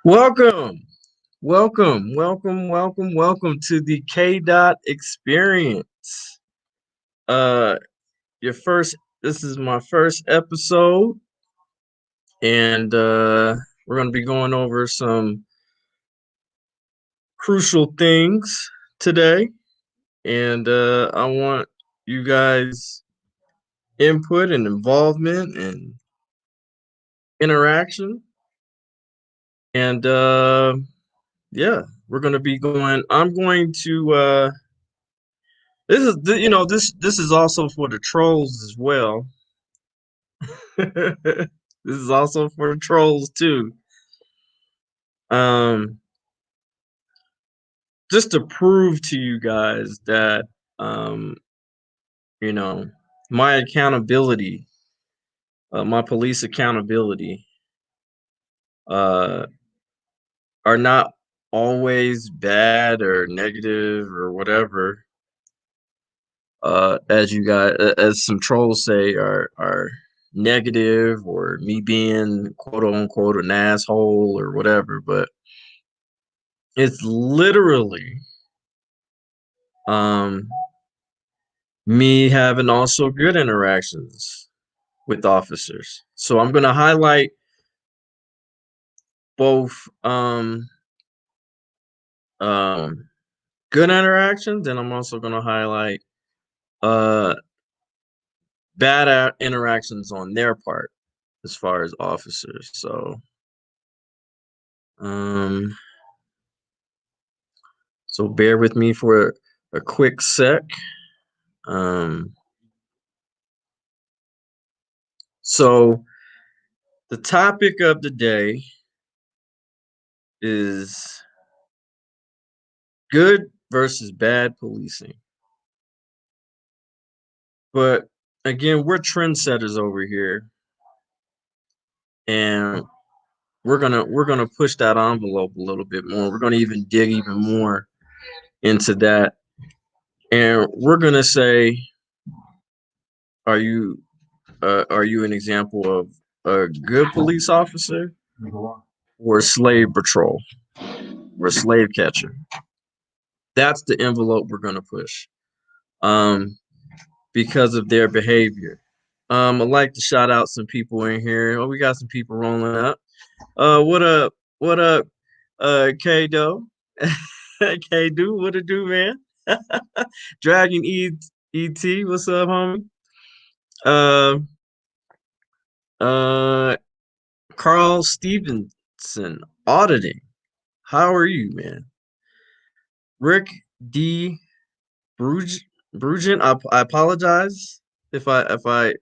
Welcome, welcome to the Kdot experience. Uh, your first. This is my first episode, and we're going to be going over some crucial things today. And I want you guys' input and involvement and interaction. And yeah, we're going to be going. I'm going to. This is also for the trolls as well. This is also for the trolls too. Um, just to prove to you guys that um, you know, my accountability, my police accountability, uh, are not always bad or negative or whatever. As you guys, as some trolls say, are negative or me being quote unquote an asshole or whatever, but it's literally um me having also good interactions with officers. So I'm going to highlight both um good interactions, and I'm also going to highlight uh bad interactions on their part as far as officers. Um so bear with me for a quick sec. Um so the topic of the day is good versus bad policing. But again, we're trendsetters over here, and we're gonna push that envelope a little bit more. We're gonna even dig even more into that, and we're gonna say, are you an example of a good police officer or a slave patrol or a slave catcher? That's the envelope we're gonna push. Um, because of their behavior. I'd like to shout out some people in here. Oh, we got some people rolling up. What up? What up? Kdo. Kdo, what it do, man? Dragon ET, what's up, homie? Uh, uh, Carl Stevenson, auditing. How are you, man? Rick D. Brugen. I apologize if I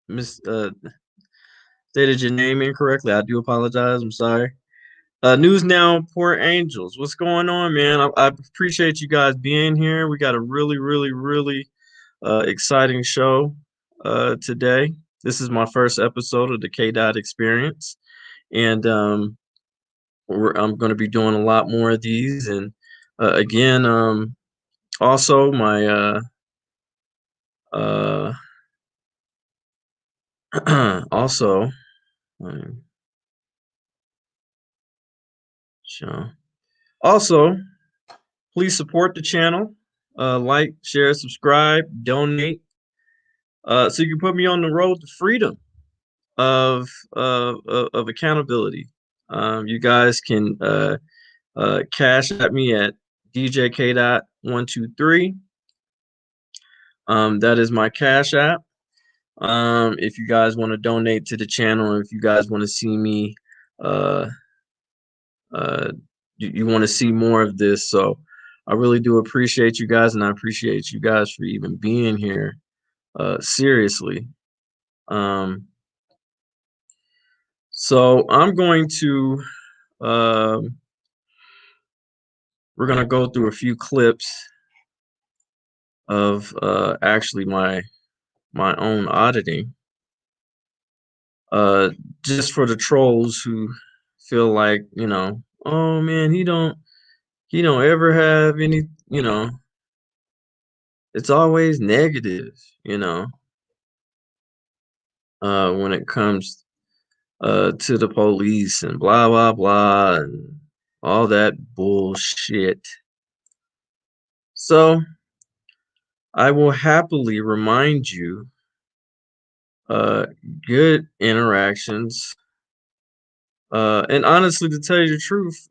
mis stated your name incorrectly. I do apologize. I'm sorry. News Now, Port Angels. What's going on, man? I appreciate you guys being here. We got a really exciting show today. This is my first episode of the Kdot experience, and I'm going to be doing a lot more of these. And again, also my uh, also. Sure. Also, please support the channel. Like, share, subscribe, donate. So you can put me on the road to freedom of accountability. You guys can cash at me at DJK.123. That is my cash app. If you guys want to donate to the channel, if you guys want to see me, uh, uh, you want to see more of this. So I really do appreciate you guys, and I appreciate you guys for even being here. Seriously. Um, so I'm going to we're gonna go through a few clips of actually my own auditing. Uh, just for the trolls who feel like, oh man, he don't ever have any, it's always negative, when it comes to the police and blah blah blah and all that bullshit. So I will happily remind you, good interactions. And honestly, to tell you the truth,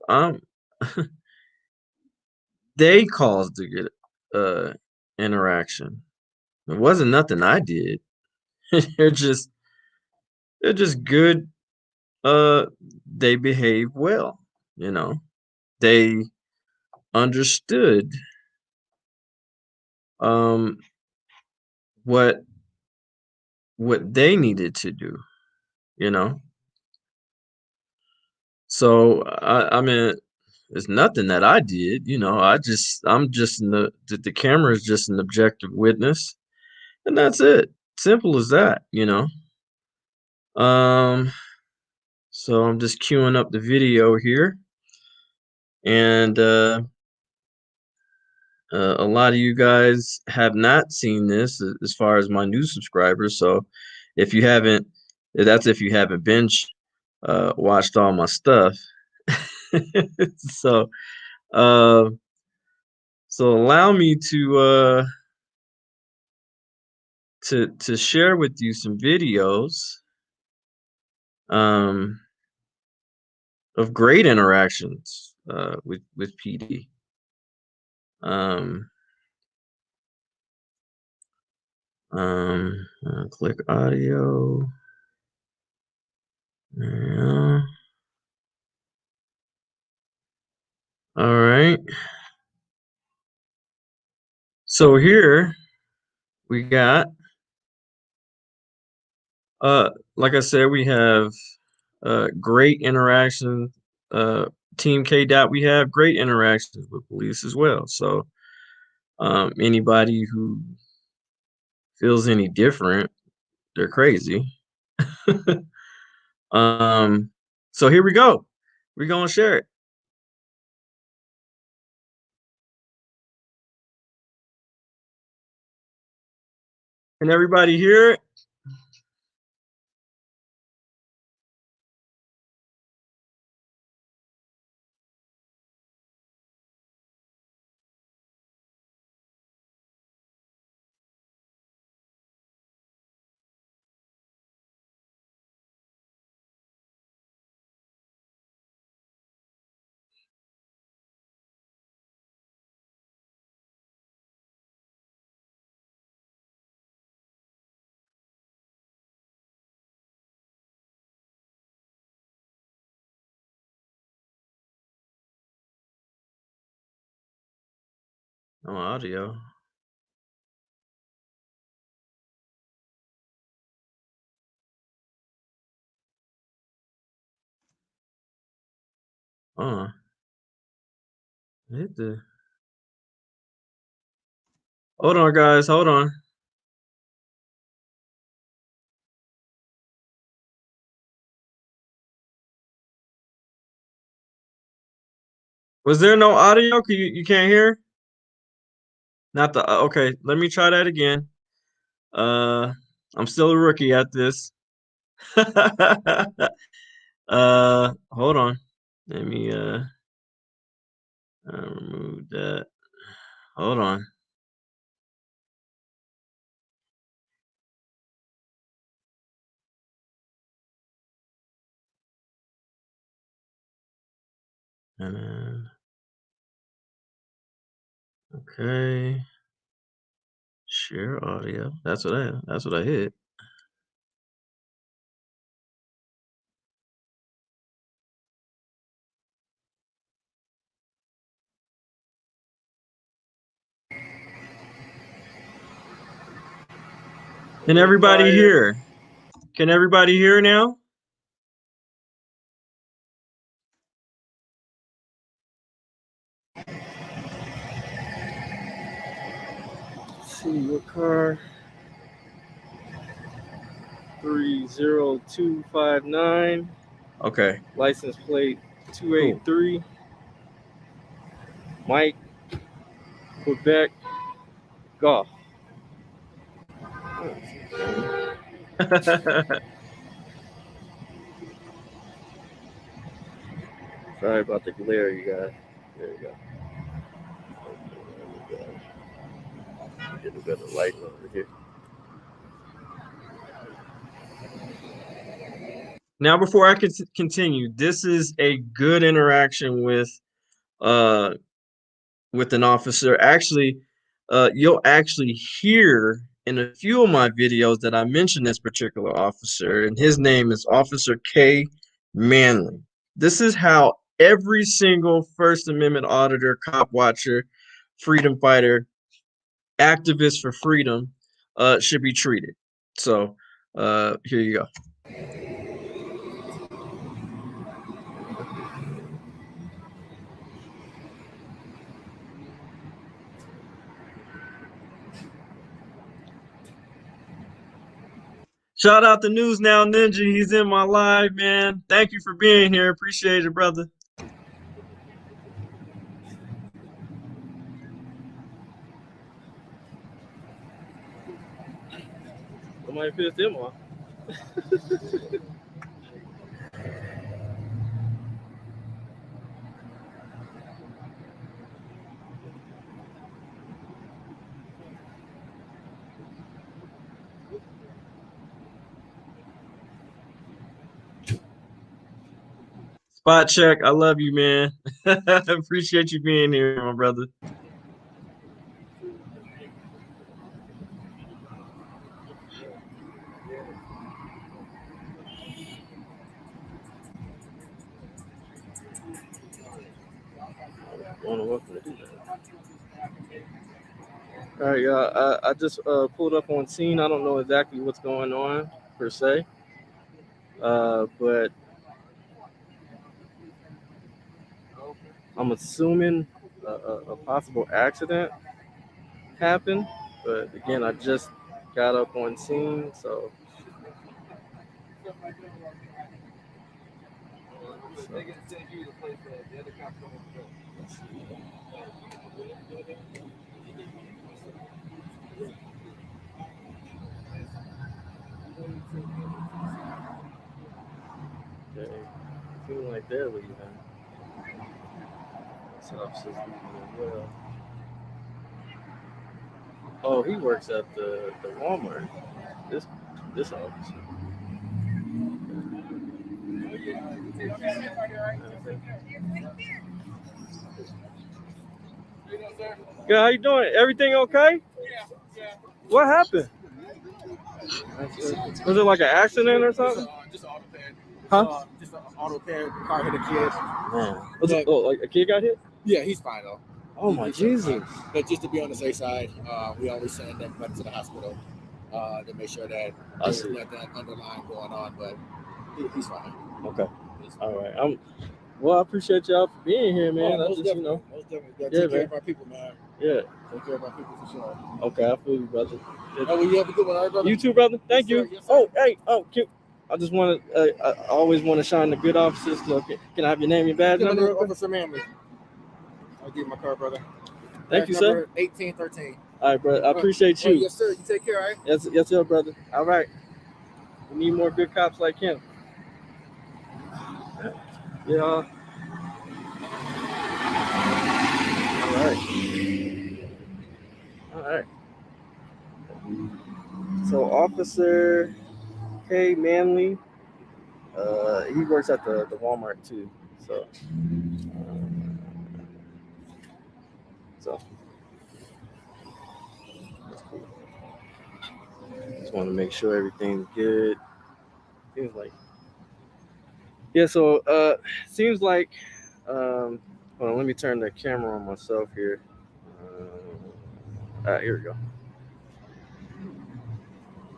they caused the good interaction. It wasn't nothing I did. they're just they're just good. They behave well. You know, they understood um what they needed to do. You know, so I mean, it's nothing that I did. You know, I'm just the camera is just an objective witness, and that's it. Simple as that. You know. Um. So I'm just queuing up the video here, and a lot of you guys have not seen this as far as my new subscribers. So if you haven't, that's if you haven't binge watched all my stuff. so uh, so allow me to share with you some videos um, of great interactions with PD. Um, Click audio. Yeah. All right. So here we got, like I said, we have great interaction. Team Kdot, we have great interactions with police as well. So anybody who feels any different, they're crazy. um, so here we go. We're gonna share it. Can everybody hear it? No audio. Hit the. Hold on, guys. Hold on. Was there no audio? You can't hear? Not the okay. Let me try that again. I'm still a rookie at this. Hold on. Let me remove that. Hold on. And then okay. Share audio. That's what I hit. Can everybody hear? Can everybody hear now? Let's see what car. 30259. Okay. License plate 283. Cool. Mike, Quebec, Golf. Sorry about the glare, you guys. There you go. Get a better light over here. Now, before I continue, this is a good interaction with an officer. Actually, you'll actually hear in a few of my videos that I mention this particular officer, and his name is Officer K. Manley. This is how every single First Amendment auditor, cop watcher, freedom fighter, activist for freedom should be treated. So here you go. Shout out to News Now Ninja. He's in my live, man. Thank you for being here. Appreciate it, brother. Somebody pissed him off. Spot check. I love you, man. Appreciate you being here, my brother. All right, y'all. I just pulled up on scene. I don't know exactly what's going on per se, but I'm assuming a possible accident happened. But again, I just got up on scene, so. Okay, seems like they're leaving. This officer's leaving as well. Oh, he works at the Walmart. This officer. Yeah, how you doing? Everything okay? Yeah. What happened? Was it like an accident or something? Just an auto pad. Huh? Just an auto pad. Car hit a kid. Man. Like a kid got hit? Yeah, he's fine though. Oh my Jesus! But just to be on the safe side, we always send everybody to the hospital to make sure that there's nothing underlying going on. But he's fine. Okay. All right. Well, I appreciate y'all for being here, man. Most definitely. Take care of our people, man. Yeah. Take care of our people for sure. Okay, I feel you, brother. Oh, well, you have a good one, all right, brother? You too, brother. Thank you. Yes, oh, hey, cute. I just want to. I always want to shine the good officers. Can I have your name and badge number? Officer Manley. I'll give you my card, brother. Thank you, sir. 1813. All right, brother. I appreciate you. Yes, sir. You take care, all right? Yes, sir, brother. All right. We need more good cops like him. Yeah. All right. So, Officer K. Manley, he works at the Walmart too. So that's cool. Just want to make sure everything's good. Seems like, yeah. So seems like, hold on. Let me turn the camera on myself here. Here we go.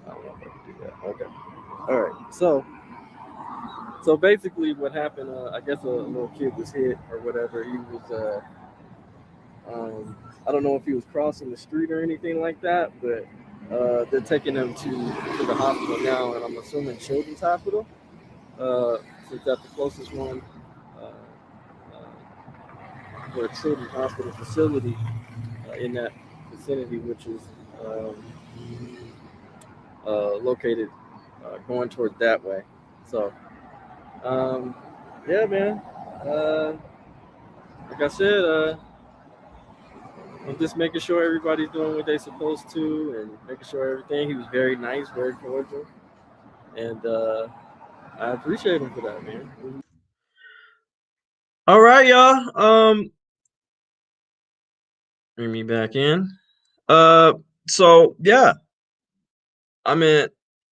I don't know if I can do that. Okay. All right. So basically, what happened? I guess a little kid was hit or whatever. He was. I don't know if he was crossing the street or anything like that, but they're taking him to the hospital now, and I'm assuming Children's Hospital, since that's the closest one for a children's hospital facility in that vicinity, which is located going toward that way. So, yeah, man. Like I said, I'm just making sure everybody's doing what they're supposed to and making sure everything. He was very nice, very cordial, and I appreciate him for that, man. All right, y'all. Bring me back in. So yeah, I mean,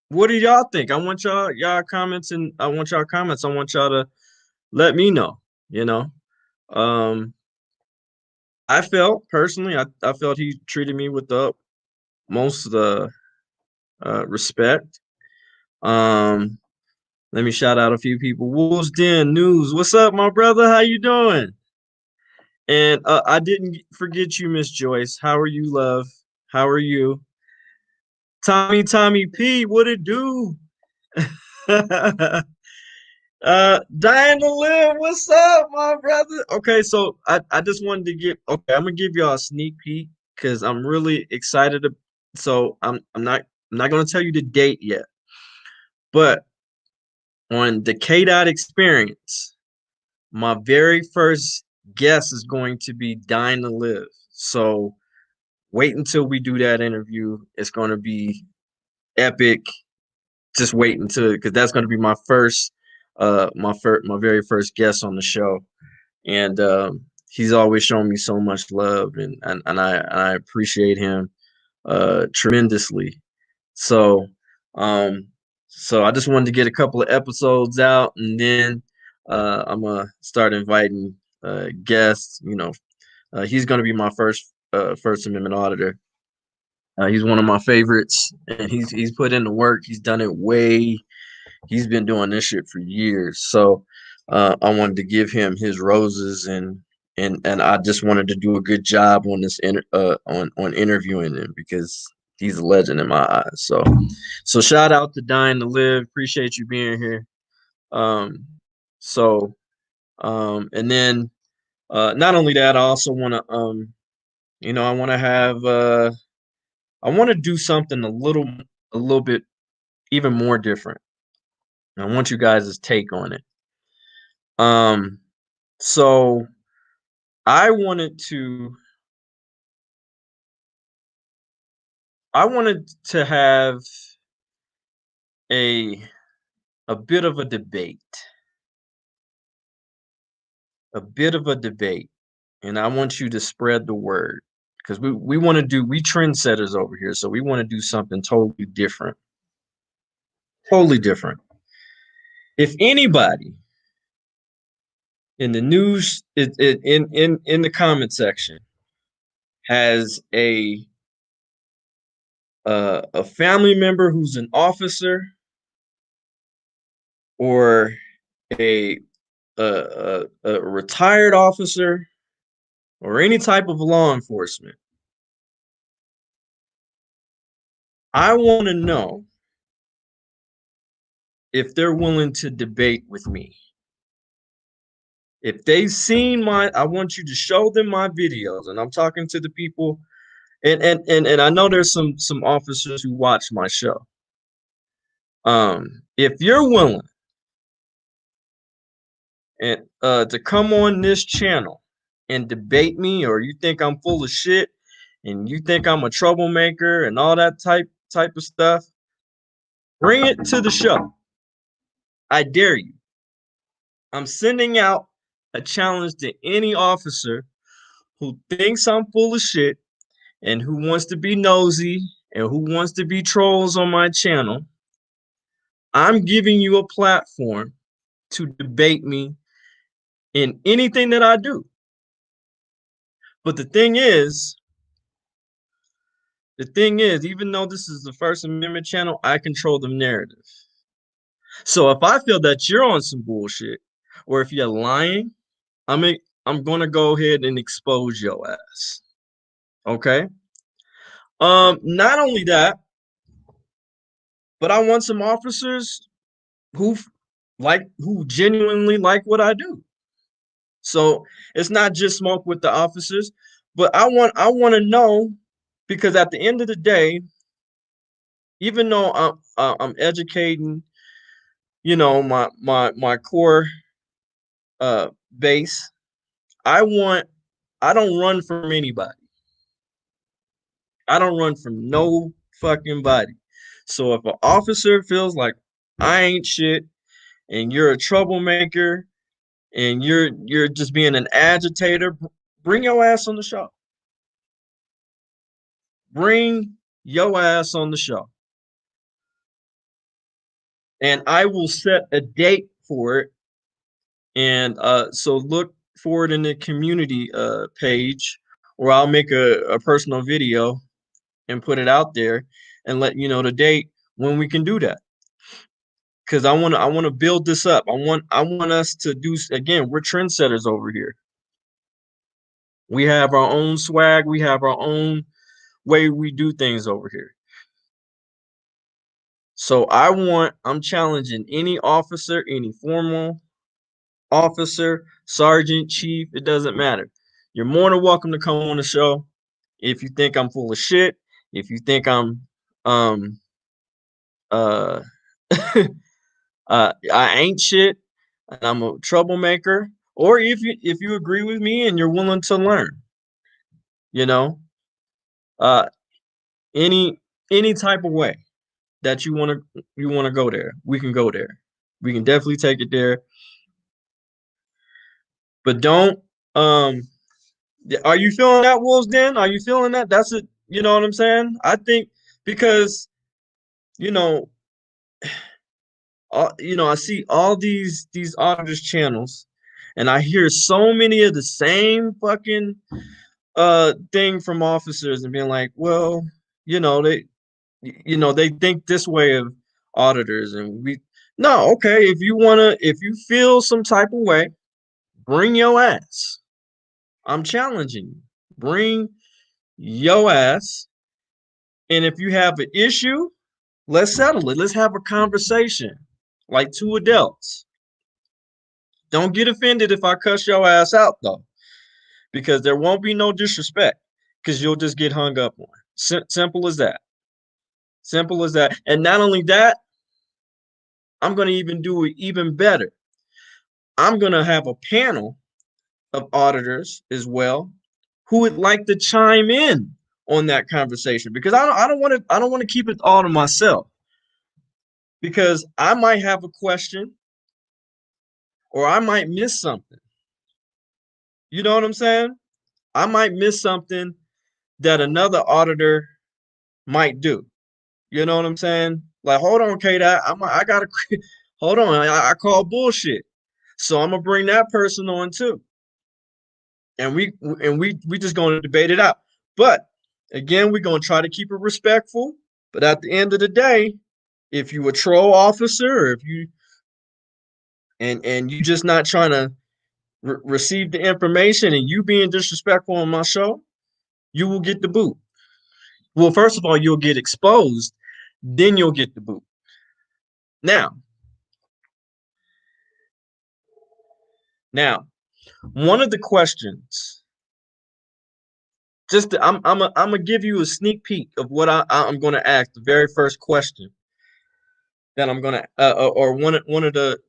what do y'all think? I want y'all comments, and I want y'all comments. I want y'all to let me know. You know, um, I felt personally, I felt he treated me with the most respect. Um, Let me shout out a few people. Wolves Den News. What's up, my brother? How you doing? And I didn't forget you, Miss Joyce. How are you, love? How are you? Tommy P, what it do? Dying to live. What's up, my brother? Okay, so I just wanted to I'm gonna give y'all a sneak peek because I'm really excited so I'm not gonna tell you the date yet, but on the Kdot experience, my very first guest is going to be Dying to Live. So wait until we do that interview. It's going to be epic. Just wait until because that's going to be my very first guest on the show, and he's always shown me so much love, and I appreciate him tremendously. So um, so I just wanted to get a couple of episodes out, and then I'm gonna start inviting guests. He's gonna be my First Amendment auditor. He's one of my favorites, and he's put in the work. He's done it way. He's been doing this shit for years. So I wanted to give him his roses, and I just wanted to do a good job on on interviewing him because he's a legend in my eyes. So shout out to Dying to Live. Appreciate you being here. Um, so and then not only that, I also want to I want to have I want to do something a little bit even more different. I want you guys' take on it. Um, so I wanted to I wanted to have a a bit of a debate, a bit of a debate, and I want you to spread the word because we want to we trendsetters over here, so we want to do something totally different. If anybody in the news in the comment section has a family member who's an officer or a a retired officer or any type of law enforcement, I want to know if they're willing to debate with me. If they've seen I want you to show them my videos. And I'm talking to the people, and I know there's some officers who watch my show. If you're willing and to come on this channel and debate me, or you think I'm full of shit, and you think I'm a troublemaker and all that type of stuff, bring it to the show. I dare you. I'm sending out a challenge to any officer who thinks I'm full of shit and who wants to be nosy and who wants to be trolls on my channel. I'm giving you a platform to debate me in anything that I do. But the thing is, even though this is the First Amendment channel, I control the narrative. So if I feel that you're on some bullshit, or if you're lying, I'm gonna go ahead and expose your ass. Okay. Not only that, but I want some officers who who genuinely like what I do. So it's not just smoke with the officers, but I want to know because at the end of the day, even though I'm educating, my core base. I don't run from anybody. I don't run from no fucking body. So if an officer feels like I ain't shit and you're a troublemaker and you're just being an agitator, bring your ass on the show. Bring your ass on the show. And I will set a date for it. And so look for it in the community page, or I'll make a personal video and put it out there and let you know the date when we can do that. Because I want to build this up. I want us to do, again, we're trendsetters over here. We have our own swag, we have our own way we do things over here. So I'm challenging any officer, any formal officer, sergeant, chief, it doesn't matter. You're more than welcome to come on the show. If you think I'm full of shit, if you think I'm uh I ain't shit and I'm a troublemaker, or if you agree with me and you're willing to learn, you know, uh any type of way that you want to go there, we can go there. We can definitely take it there. But don't are you feeling that, Wolves Den? Are you feeling that? That's it, you know what I'm saying? I think because you know, I see all these auditors channels and I hear so many of the same fucking thing from officers and being like, well, you know, they think this way of auditors and we no, okay, if you feel some type of way, bring your ass. I'm challenging you. Bring your ass. And if you have an issue, let's settle it. Let's have a conversation like two adults. Don't get offended if I cuss your ass out, though, because there won't be no disrespect because you'll just get hung up on. Simple as that. Simple as that. And not only that, I'm going to even do it even better. I'm going to have a panel of auditors as well who would like to chime in on that conversation because I don't want to keep it all to myself because I might have a question or I might miss something. You know what I'm saying? I might miss something that another auditor might do. You know what I'm saying? Like, hold on, Kdot, I gotta hold on. I call bullshit, so I'm gonna bring that person on too, and we just gonna debate it out. But again, we're gonna try to keep it respectful. But at the end of the day, if you a troll officer, or if you and you just not trying to receive the information and you being disrespectful on my show, you will get the boot. Well, first of all, you'll get exposed, then you'll get the boot. Now, one of the questions, I'm gonna give you a sneak peek of what I'm gonna ask. The very first question that I'm gonna, or one of the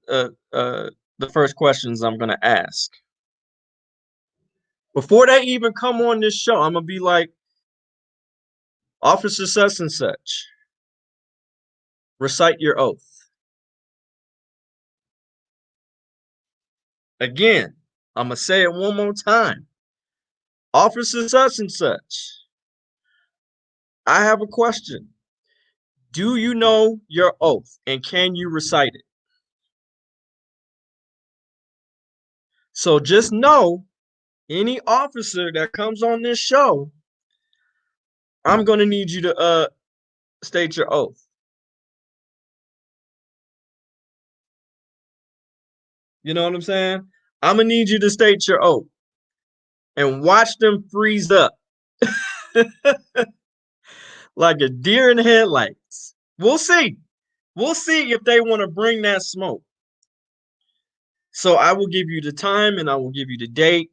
first questions I'm gonna ask before they even come on this show. I'm gonna be like, Officer such and such, recite your oath. Again, I'm gonna say it one more time. Officer such and such, I have a question. Do you know your oath and can you recite it? So just know, any officer that comes on this show, I'm going to need you to state your oath. You know what I'm saying? I'm going to need you to state your oath and watch them freeze up like a deer in the headlights. We'll see. We'll see if they want to bring that smoke. So I will give you the time and I will give you the date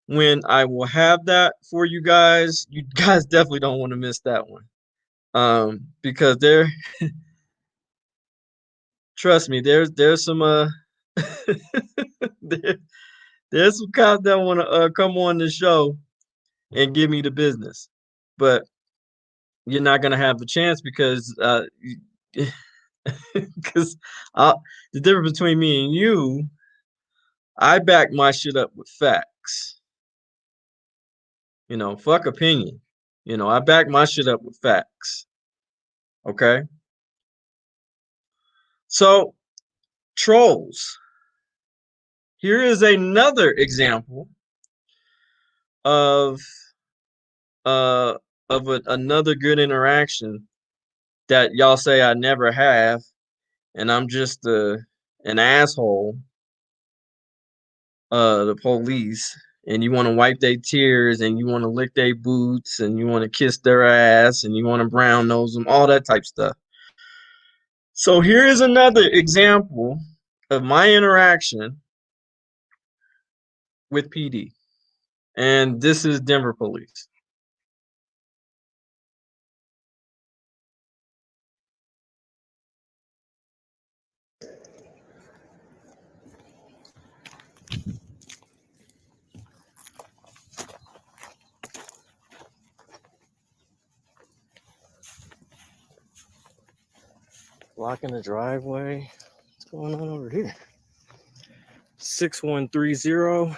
when I will have that for you guys. You guys definitely don't want to miss that one. Because trust me, there's some There's some cops that want to come on the show and give me the business, but you're not gonna have the chance because because the difference between me and you, I back my shit up with facts. Fuck opinion. I back my shit up with facts. Okay. So trolls. Here is another example of uh another good interaction that y'all say I never have, and I'm just an asshole. The police, and you want to wipe their tears, and you want to lick their boots, and you want to kiss their ass, and you want to brown nose them, all that type stuff. So here is another example of my interaction with PD, and this is Denver police. Blocking the driveway. What's going on over here? 6130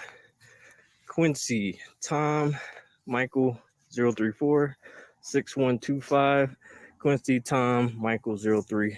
Quincy Tom Michael 034 6125 Quincy Tom Michael 030.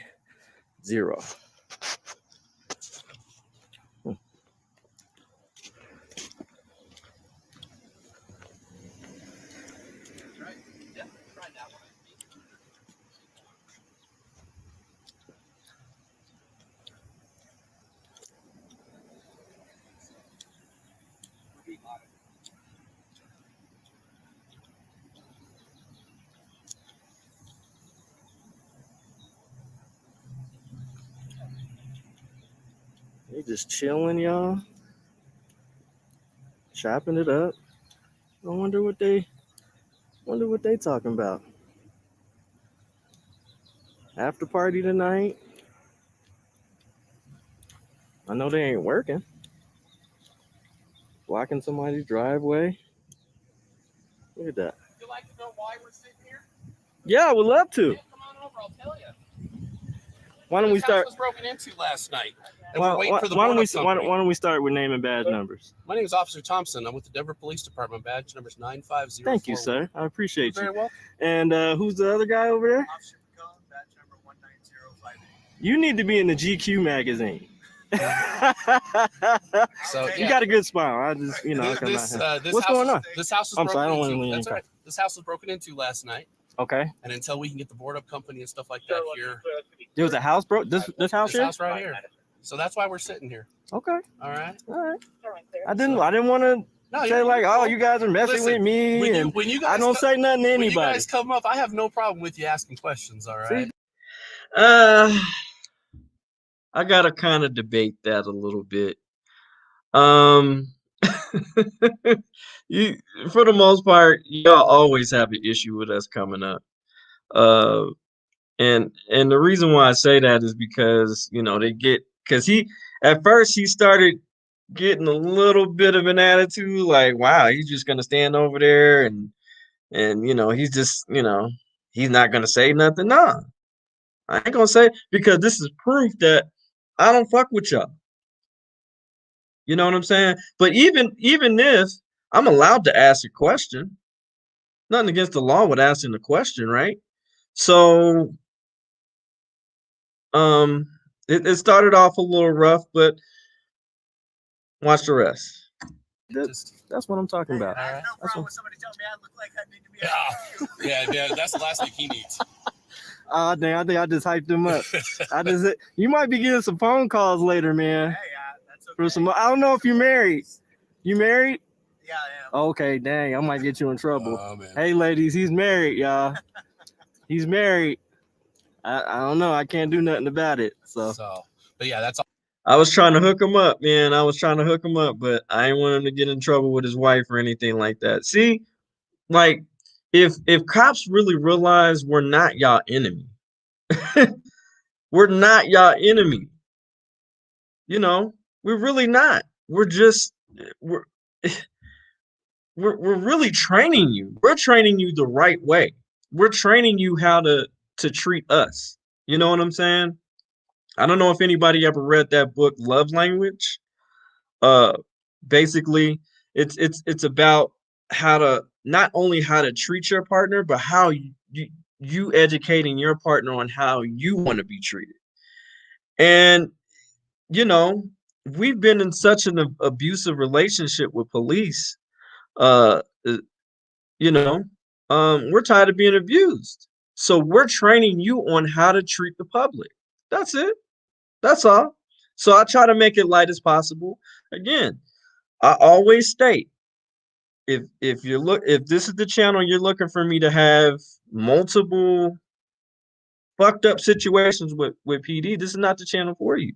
They just chilling, y'all. Chopping it up. I wonder what they talking about. After party tonight. I know they ain't working. Blocking somebody's driveway. Look at that. Would you like to know why we're sitting here? Yeah, I would love to. Yeah, come on over, I'll tell you. Why don't we start? This house was broken into last night. Why don't we start with name and badge numbers? My name is Officer Thompson. I'm with the Denver Police Department. Badge number is 95041. Thank you, sir. I appreciate You're you. very welcome. And who's the other guy over there? Officer McCollum, badge number 19058. You need to be in the GQ magazine. So You got a good smile. I just, what's going on? This house was I'm sorry, I don't broken want to into. That's all right. This house was broken into last night. Okay. And until we can get the board up company and stuff like that here. There was a house broke. This house This here. house right here. So that's why we're sitting here. Okay. All right. All right. I didn't want to say like, oh, you guys are messing with me, when you guys I don't say nothing to when anybody. you guys come up, I have no problem with you asking questions. All right. I gotta kind of debate that a little bit. You, for the most part, y'all always have an issue with us coming up. And the reason why I say that is because because at first he started getting a little bit of an attitude, like, wow, he's just gonna stand over there and he's just he's not gonna say nothing. Nah, I ain't gonna say, because this is proof that I don't fuck with y'all. You know what I'm saying? But even if I'm allowed to ask a question, nothing against the law with asking the question, right? So it started off a little rough, but watch the rest. That's what I'm talking about. I have no problem with somebody telling me I look like I need to be yeah, that's the last thing he needs. Oh, dang, I think I just hyped him up. You might be getting some phone calls later, man. Hey, that's okay. I don't know if you're married. You married? Yeah, I am. Okay, dang, I might get you in trouble. Oh, man. Hey, ladies, he's married, y'all. He's married. I don't know. I can't do nothing about it. So, but yeah, that's all. I was trying to hook him up, man. But I didn't want him to get in trouble with his wife or anything like that. See, like, if cops really realize we're not y'all enemy, we're not y'all enemy. We're really not. We're we're really training you. We're training you the right way. We're training you how to treat us. You know what I'm saying? I don't know if anybody ever read that book Love Language. Uh Basically it's about how to not only how to treat your partner, but how you educating your partner on how you want to be treated. And you know, we've been in such an abusive relationship with police. Uh, uh, you know, we're tired of being abused. So we're training you on how to treat the public. That's it. That's all. So I try to make it light as possible. Again, I always state if this is the channel you're looking for me to have multiple fucked up situations with PD, this is not the channel for you.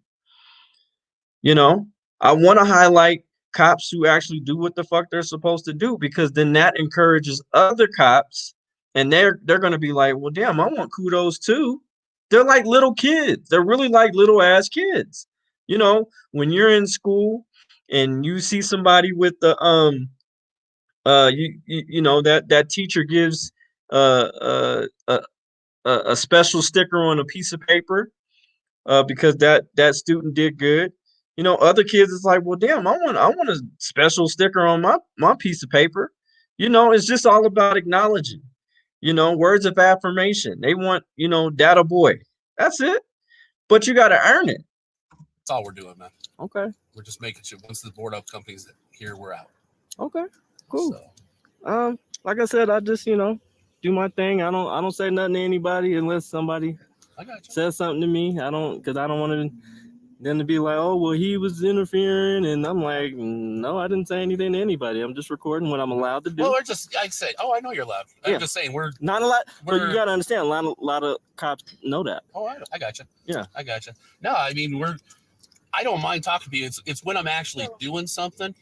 You know, I want to highlight cops who actually do what the fuck they're supposed to do, because then that encourages other cops, and they're gonna be like, well, damn, I want kudos too. They're like little kids. They're really like little ass kids. You know, when you're in school and you see somebody with the you know that teacher gives uh a special sticker on a piece of paper because that student did good. You know, other kids is like, well, damn, I want a special sticker on my piece of paper. You know, it's just all about acknowledging. You know, words of affirmation. They want, you know, data boy. That's it. But you got to earn it. That's all we're doing, man. Okay. We're just making sure once the board up companies here, we're out. Okay. Cool. So, Like I said, I just, do my thing. I don't say nothing to anybody unless somebody I got you. says something to me. I don't want them to be like, oh, well, he was interfering, and I'm like, no, I didn't say anything to anybody. I'm just recording what I'm allowed to do. Well, we're just, like I said, I know you're loud. I'm Yeah. just saying we're Not a lot, but you gotta understand, a lot of cops know that. Oh, I got you. Yeah. I got you. No, I mean I don't mind talking to you. It's when I'm actually doing something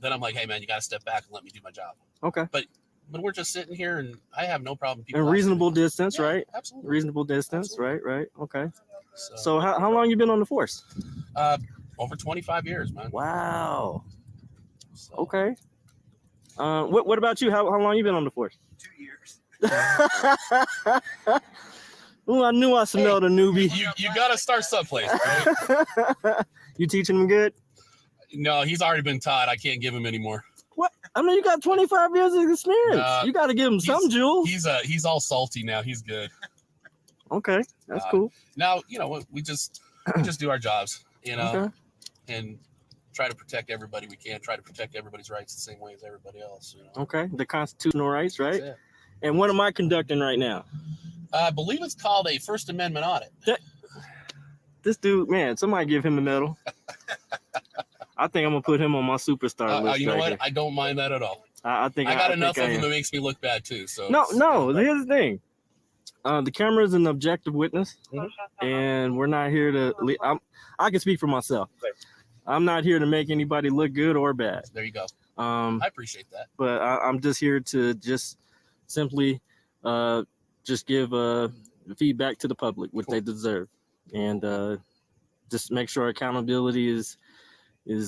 that I'm like, hey man, you got to step back and let me do my job. Okay. But when we're just sitting here, and I have no problem. In reasonable distance, right? Absolutely. Reasonable distance, Absolutely. right? Okay. So how long you been on the force? Over 25 years, man. Wow. So, Okay. What about you? How long you been on the force? 2 years. Oh, I knew I smelled a newbie. You got to start someplace, right? You teaching him good? No, he's already been taught. I can't give him any more. What? I mean, you got 25 years of experience. You got to give him some jewels. He's all salty now. He's good. Okay, that's cool. Now, we just do our jobs, Okay. and try to protect everybody we can. Try to protect everybody's rights the same way as everybody else. Okay, the constitutional rights, right? That's it. And what am I conducting right now? I believe it's called a First Amendment audit. This dude, man, somebody give him a medal. I think I'm gonna put him on my superstar list. You know right what? here. I don't mind that at all. I think I got I enough think of I them am. that makes me look bad too. So No. Here's the thing. The camera is an objective witness, and we're not here to. I can speak for myself. I'm not here to make anybody look good or bad. There you go. I appreciate that. But I'm just here to just simply just give feedback to the public, what they deserve, and just make sure accountability is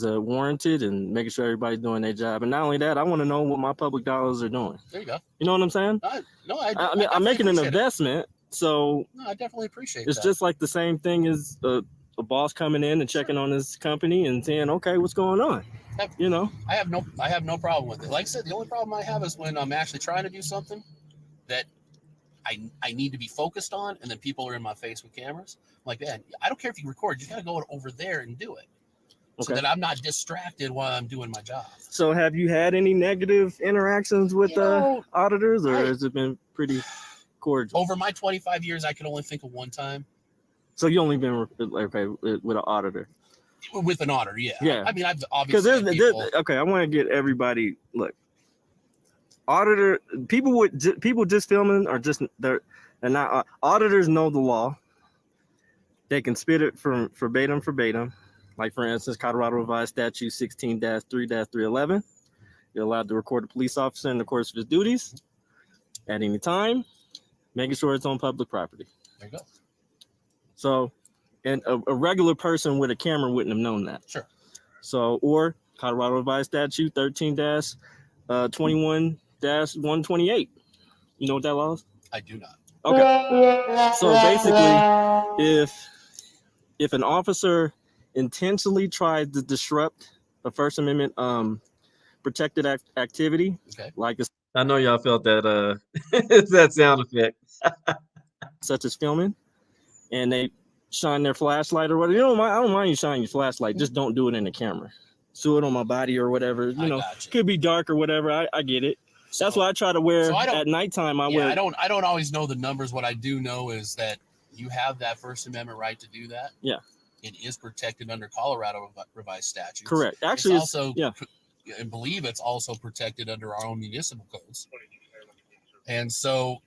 warranted, and making sure everybody's doing their job. And not only that, I want to know what my public dollars are doing. There you go. You know what I'm saying? I mean, I'm making an investment, so I definitely appreciate it's that. just like the same thing as a boss coming in and checking on his company and saying, okay, what's going on? I have no problem with it. Like I said, the only problem I have is when I'm actually trying to do something that I need to be focused on, and then people are in my face with cameras. I'm like, man, I don't care if you record, you got to go over there and do it. So that I'm not distracted while I'm doing my job. So have you had any negative interactions with auditors, or has it been pretty cordial? Over my 25 years, I can only think of one time. So you only been with an auditor? With an auditor, yeah. Yeah. I mean, I've obviously okay, I want to get everybody, look. Auditor, people just filming are just, they're not, auditors know the law. They can spit it from verbatim. Like, for instance, Colorado Revised Statute 16-3-311. You're allowed to record a police officer in the course of his duties at any time, making sure it's on public property. There you go. So, and a regular person with a camera wouldn't have known that. Sure. So, or Colorado Revised Statute 13-21-128. You know what that law is? I do not. Okay. So basically, if an officer intentionally tried to disrupt a First Amendment protected activity, Okay. like I know y'all felt that that sound effect. such as filming, and they shine their flashlight or whatever, I don't mind you shining your flashlight. Just don't do it in the camera. Do it on my body or whatever. I got you. Could be dark or whatever. I get it. That's why I try to wear at nighttime. I don't always know the numbers. What I do know is that you have that First Amendment right to do that. Yeah. It is protected under Colorado Revised Statutes. Correct. Actually, it's also, I believe it's also protected under our own municipal codes. And so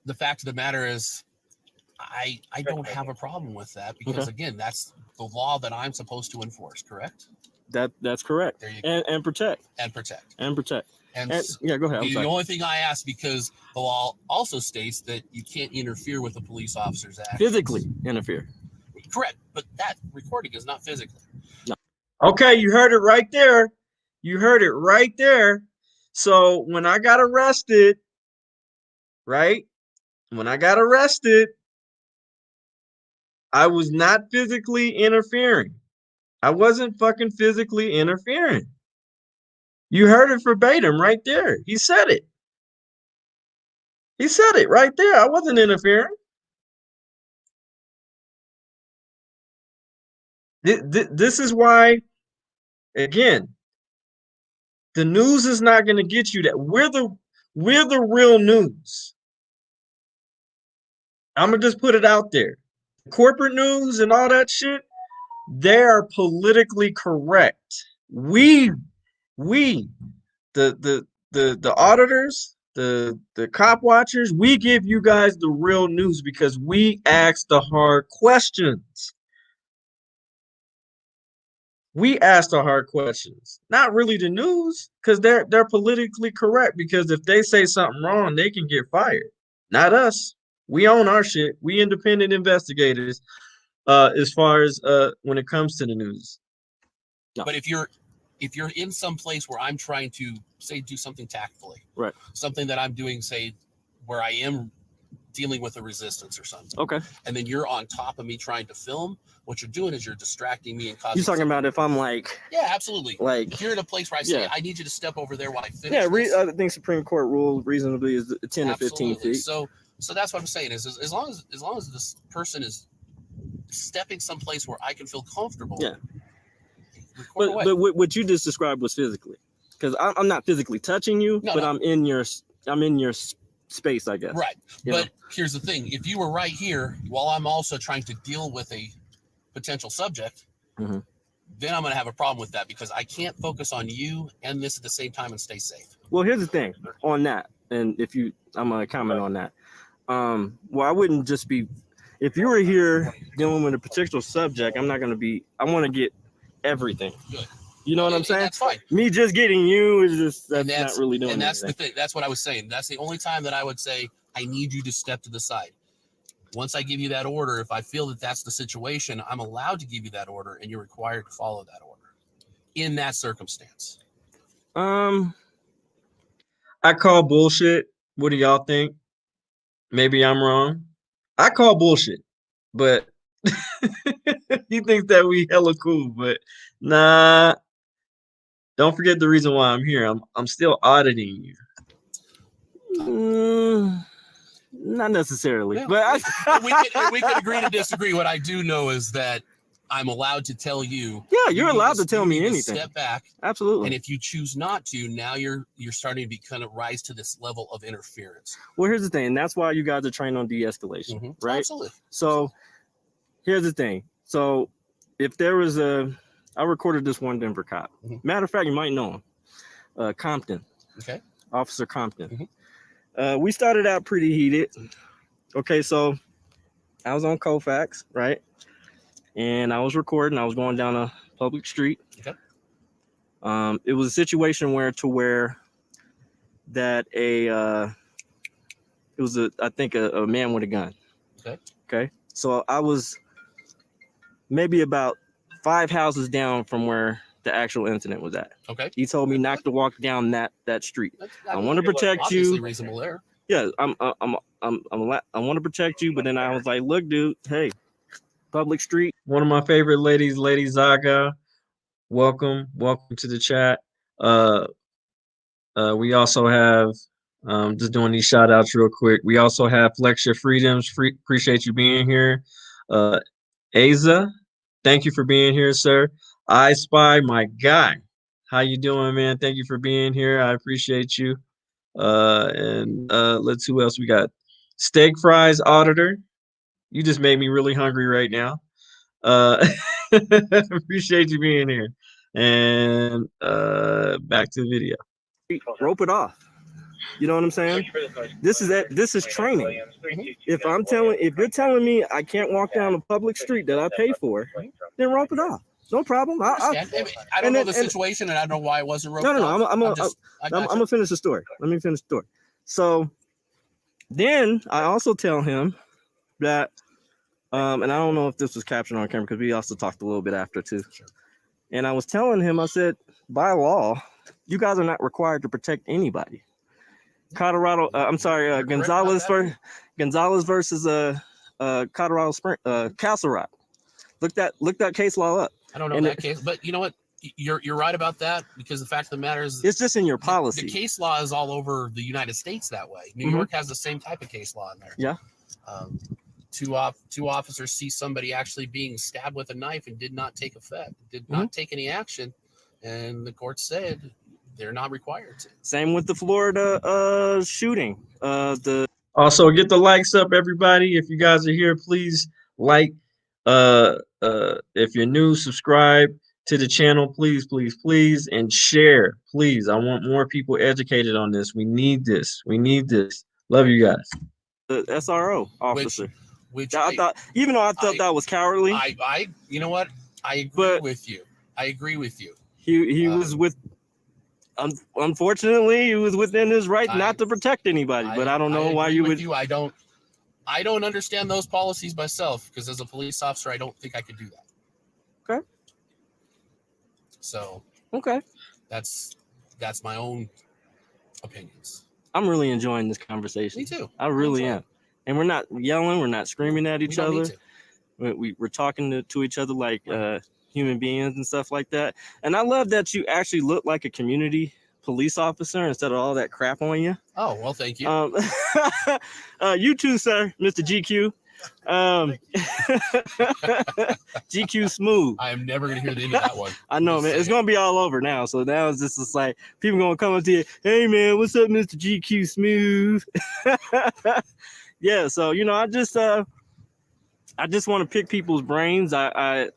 the fact of the matter is, I don't have a problem with that because, again, that's the law that I'm supposed to enforce, correct? That's correct. There you go. And protect. And protect. And protect. And yeah, go ahead. The only thing I ask, because the law also states that you can't interfere with a police officer's actions. Physically interfere. Correct. But that recording is not physically. No. Okay, you heard it right there. You heard it right there. So when I got arrested, right? When I got arrested, I was not physically interfering. I wasn't fucking physically interfering. You heard it verbatim right there. He said it. He said it right there. I wasn't interfering. This is why, again, the news is not going to get you that. We're the real news. I'm going to just put it out there. Corporate news and all that shit, they are politically correct. We the auditors, the cop watchers, we give you guys the real news because we ask the hard questions. We ask the hard questions, not really the news, because they're politically correct. Because if they say something wrong, they can get fired. Not us. We own our shit. We independent investigators. As far as when it comes to the news. No. But if you're in some place where I'm trying to say do something tactfully, right? Something that I'm doing, say, where I am dealing with a resistance or something. Okay. And then you're on top of me trying to film. What you're doing is you're distracting me and causing. You're talking about if I'm like. Yeah, absolutely. Like if you're in a place where I say I need you to step over there while I finish. Yeah, I think Supreme Court rule reasonably is 10 to 15 feet. So that's what I'm saying is as long as this person is stepping someplace where I can feel comfortable. Yeah. But what you just described was physically, because I'm not physically touching you, but I'm in your space, I guess. Right. But here's the thing: if you were right here while I'm also trying to deal with a potential subject, then I'm going to have a problem with that because I can't focus on you and this at the same time and stay safe. Well, here's the thing on that, and I'm going to comment on that. Well, I wouldn't just be. If you were here dealing with a particular subject, I'm not going to be. I want to get everything. Good. You know what I'm saying? That's fine. Me just getting you is just that's not really doing. And that's anything. the thing. That's what I was saying. That's the only time that I would say I need you to step to the side. Once I give you that order, if I feel that that's the situation, I'm allowed to give you that order, and you're required to follow that order. In that circumstance. I call bullshit. What do y'all think? Maybe I'm wrong. I call bullshit, but he thinks that we hella cool, but nah. Don't forget the reason why I'm here. I'm still auditing you. Not necessarily, yeah. But we could agree to disagree. What I do know is that I'm allowed to tell you. Yeah, you're allowed to tell me anything. Step back, absolutely. And if you choose not to, now you're starting to kind of rise to this level of interference. Well, here's the thing. That's why you guys are trained on de-escalation, right? Absolutely. So here's the thing. So if there was I recorded this one Denver cop. Matter of fact, you might know him. Compton. Okay. Officer Compton. We started out pretty heated. Okay, so I was on Colfax, right? And I was recording. I was going down a public street. Okay. It was a situation where that it was a man with a gun. Okay. Okay. So I was maybe about 5 houses down from where the actual incident was at. Okay. He told me not to walk down that street. I mean, want to protect obviously you. reasonable there. Yeah, I want to protect you, but then I was like, look, dude, hey, public street. One of my favorite ladies, Lady Zaga. Welcome to the chat. We also have just doing these shout outs real quick. We also have Flex Your Freedoms. Appreciate you being here. Aza, thank you for being here, sir. I Spy, my guy. How you doing, man? Thank you for being here. I appreciate you. And let's who else we got? Steak Fries Auditor. You just made me really hungry right now. Appreciate you being here. And back to the video. Rope it off. You know what I'm saying? This is training. If you're telling me I can't walk down a public street that I pay for, then rope it off. No problem. I don't know the situation, and I don't know why it wasn't roped. No. I'm gonna finish the story. Let me finish the story. So then I also tell him that, and I don't know if this was captured on camera because we also talked a little bit after too. Sure. And I was telling him, I said, by law, you guys are not required to protect anybody. Gonzalez versus Colorado Spring, Castle Rock. Look that case law up. I don't know that case, but you know what? You're right about that, because the fact of the matter is it's just in your policy. The case law is all over the United States that way. New York has the same type of case law in there. Yeah. Two officers see somebody actually being stabbed with a knife and did not take effect, did not take any action, and the court said they're not required to. Same with the Florida shooting. Also, get the likes up, everybody. If you guys are here, please like. If you're new, subscribe to the channel, please, and share, please. I want more people educated on this. We need this. Love you guys. The SRO officer, which I thought, even though I thought that was cowardly, you know what? I agree with you. He was with. Unfortunately, he was within his right not to protect anybody. But I don't know why you would. I don't understand those policies myself, because as a police officer, I don't think I could do that. Okay. So. Okay. That's my own opinions. I'm really enjoying this conversation. Me too. I really am. And we're not yelling. We're not screaming at each other. We're talking to each other like human beings and stuff like that. And I love that you actually look like a community police officer instead of all that crap on you. Oh, well, thank you. You too, sir, Mr. GQ. GQ Smooth. I am never gonna hear the end of that one. I know, man. It's gonna be all over now. So now it's just like people gonna come up to you. Hey, man, what's up, Mr. GQ Smooth? Yeah. So I just want to pick people's brains. I've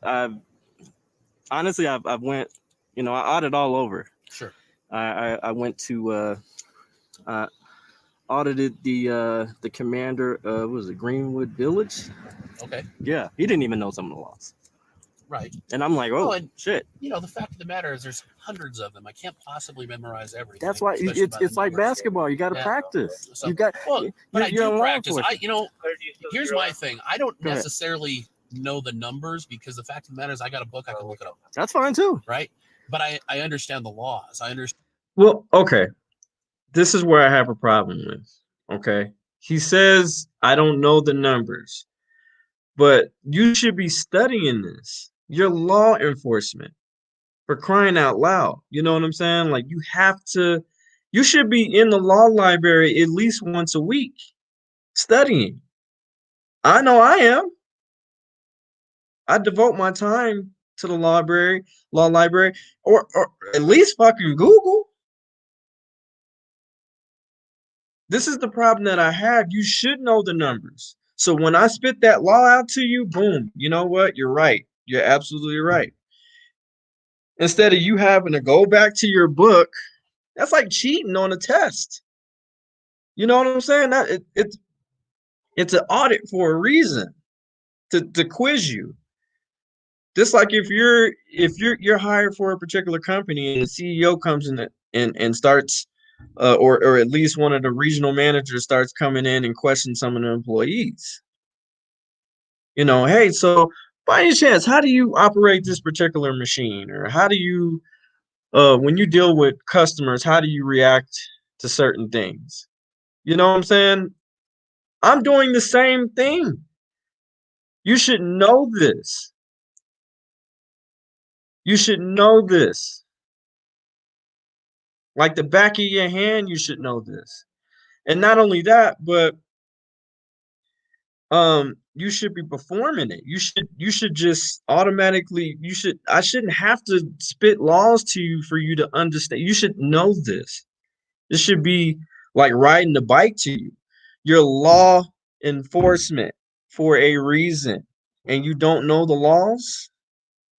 honestly went. I audit all over. Sure. I went to audited the commander of was it Greenwood Village. Okay. Yeah, he didn't even know some of the laws. Right. And I'm like, shit. The fact of the matter is there's hundreds of them. I can't possibly memorize everything. That's why it's like basketball. You got to practice. So, you got. But I do practice. Here's my thing. I don't necessarily know the numbers, because the fact of the matter is I got a book, I can look it up. That's fine too. Right. But I understand the laws. I understand. Well, okay. This is where I have a problem with. Okay. He says, I don't know the numbers, but you should be studying this. You're law enforcement, for crying out loud. You know what I'm saying? Like, you should be in the law library at least once a week studying. I know I am. I devote my time to the law library, or at least fucking Google. This is the problem that I have. You should know the numbers. So when I spit that law out to you, boom, you know what? You're right. You're absolutely right. Instead of you having to go back to your book, that's like cheating on a test. You know what I'm saying? It's an audit for a reason, to quiz you. Just like if you're hired for a particular company and the CEO comes in and starts, or at least one of the regional managers starts coming in and questions some of the employees. Hey, so by any chance, how do you operate this particular machine? Or how do you, when you deal with customers, how do you react to certain things? You know what I'm saying? I'm doing the same thing. You should know this. You should know this. Like the back of your hand, you should know this. And not only that, but you should be performing it. You should just automatically, I shouldn't have to spit laws to you for you to understand. You should know this. This should be like riding the bike to you. You're law enforcement for a reason, and you don't know the laws.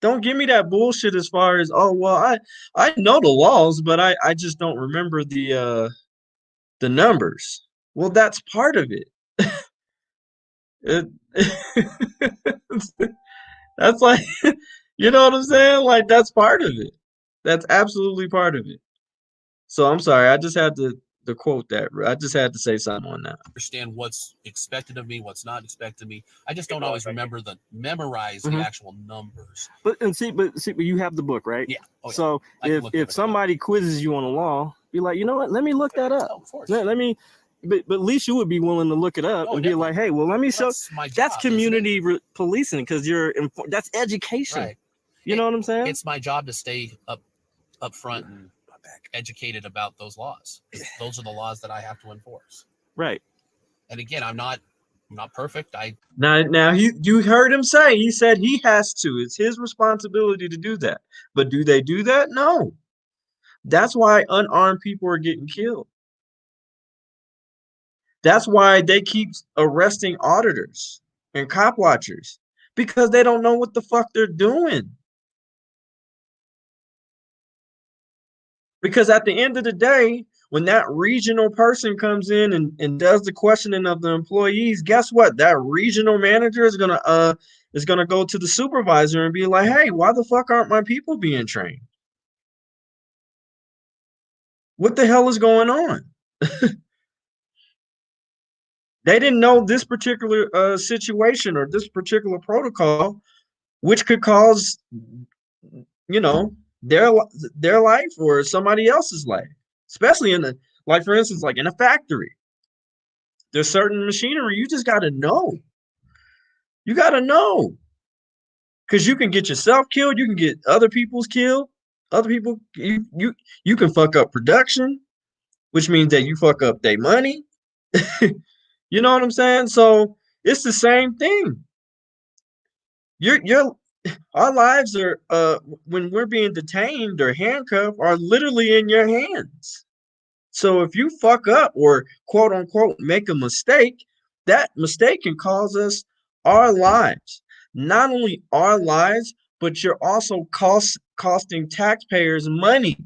Don't give me that bullshit as far as, oh well, I know the laws, but I just don't remember the numbers. Well, that's part of it. It that's like, you know what I'm saying? Like that's part of it. That's absolutely part of it. So I'm sorry, I just had to quote that. I just had to say something on that. Understand what's expected of me, what's not expected of me. I just don't always memorize the actual numbers. But you have the book, right? Yeah. Oh, yeah. So if somebody quizzes you on a law, be like, you know what? Let me look that up. Oh, of course. Let me. But at least you would be willing to look it up and be like, hey, well, let me show. That's community policing because that's education. Right. You know what I'm saying? It's my job to stay up front and educated about those laws. Those are the laws that I have to enforce. Right. And again, I'm not perfect. Now you heard him say, he said he has to. It's his responsibility to do that. But do they do that? No. That's why unarmed people are getting killed. That's why they keep arresting auditors and cop watchers, because they don't know what the fuck they're doing. Because at the end of the day, when that regional person comes in and does the questioning of the employees, guess what? That regional manager is gonna go to the supervisor and be like, hey, why the fuck aren't my people being trained? What the hell is going on? They didn't know this particular situation or this particular protocol, which could cause, you know, their life or somebody else's life, especially like for instance, like in a factory. There's certain machinery you just got to know. You got to know, because you can get yourself killed. You can get other people's killed. Other people, you can fuck up production, which means that you fuck up their money. You know what I'm saying? So it's the same thing. Our lives are when we're being detained or handcuffed are literally in your hands. So if you fuck up or quote unquote make a mistake, that mistake can cause us our lives. Not only our lives, but you're also costing taxpayers money.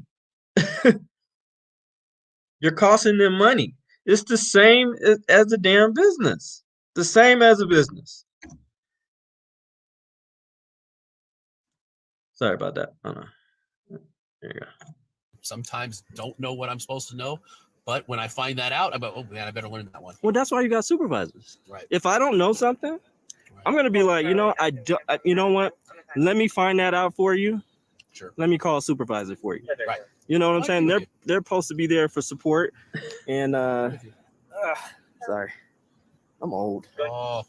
You're costing them money. It's the same as a damn business. The same as a business. Sorry about that. Oh, no. There you go. Sometimes don't know what I'm supposed to know, but when I find that out, I'm like, oh man, I better learn that one. Well, that's why you got supervisors. Right. If I don't know something, I'm gonna be like, you know what? Let me find that out for you. Sure. Let me call a supervisor for you. Right. You know what I'm saying? They're supposed to be there for support. And sorry, I'm old. Oh.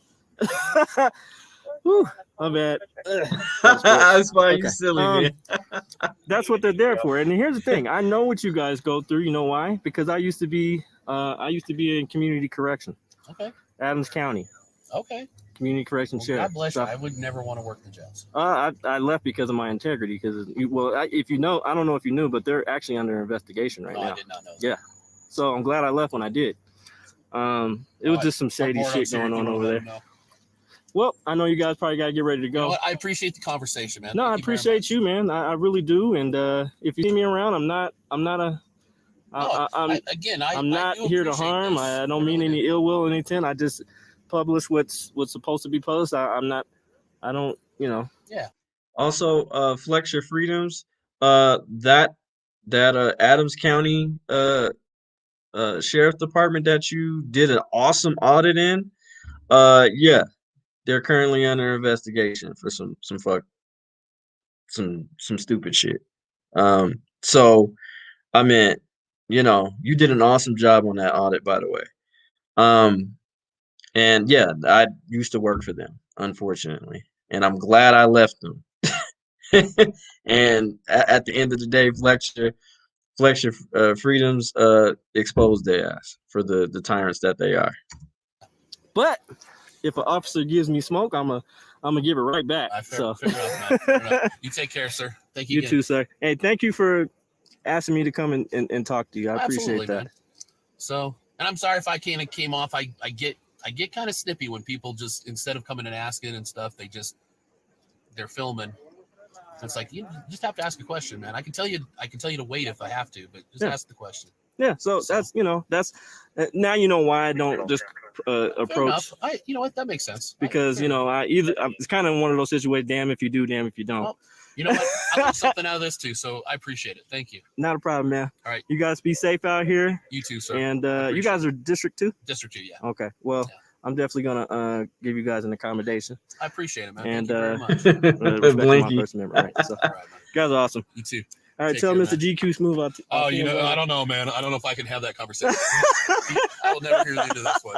Whew, my bad. That's why you silly, man. That's what they're there for. And here's the thing: I know what you guys go through. You know why? Because I used to be in community correction. Okay. Adams County. Okay. Community correction sheriff. God bless you. I would never want to work in the jails. I left because of my integrity. Because if you know, I don't know if you knew, but they're actually under investigation right now. I did not know that. Yeah. So I'm glad I left when I did. It was just some shady shit going on over there. Well, I know you guys probably got to get ready to go. You know I appreciate the conversation, man. No, I appreciate you, man. I really do. And if you see me around, I'm not here to harm. I don't mean any ill will or anything. I just publish what's supposed to be published. I don't, you know. Yeah. Also, flex your freedoms. That Adams County Sheriff Department that you did an awesome audit in. Yeah, they're currently under investigation for some stupid shit. So I mean, you did an awesome job on that audit, by the way. And yeah, I used to work for them, unfortunately, and I'm glad I left them. And at the end of the day, Flex Your Freedoms exposed their ass for the tyrants that they are. But if an officer gives me smoke, I'm gonna give it right back. Fair enough. You take care, sir. Thank you. You too, sir. Hey, thank you for asking me to come and talk to you. I appreciate that. Man. So, and I'm sorry if I kind of came off. I get kind of snippy when people just, instead of coming and asking and stuff, they're filming. It's like, you just have to ask a question, man. I can tell you to wait if I have to, but just ask the question. Yeah, so that's now you know why I don't just approach. You know what, that makes sense. Because it's kind of one of those situations. Damn if you do, damn if you don't. Well, you know what? I got something out of this too, so I appreciate it. Thank you. Not a problem, man. All right. You guys be safe out here. You too, sir. And you guys are District 2? District 2, yeah. Okay. Well, yeah. I'm definitely gonna give you guys an accommodation. I appreciate it, man. And thank you very much. Respect my First Amendment, right? So, all right, man. You guys are awesome. You too. All right, tell Mr. GQ Smooth out. Oh, I don't know, man. I don't know if I can have that conversation. I will never hear the end of this one.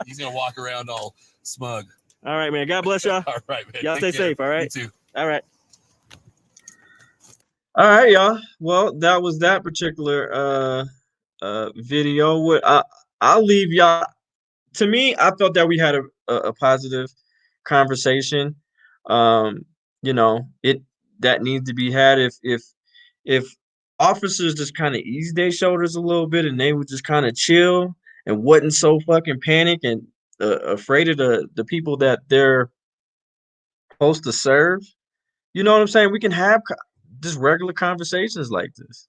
He's gonna walk around all smug. All right, man. God bless y'all. All right, man. Y'all stay safe. All right. You too. All right. All right, y'all. Well, that was that particular video. What I'll leave y'all. To me, I felt that we had a positive conversation. That needs to be had. If officers just kind of eased their shoulders a little bit and they would just kind of chill and wasn't so fucking panic and afraid of the people that they're supposed to serve, you know what I'm saying? We can have just regular conversations like this.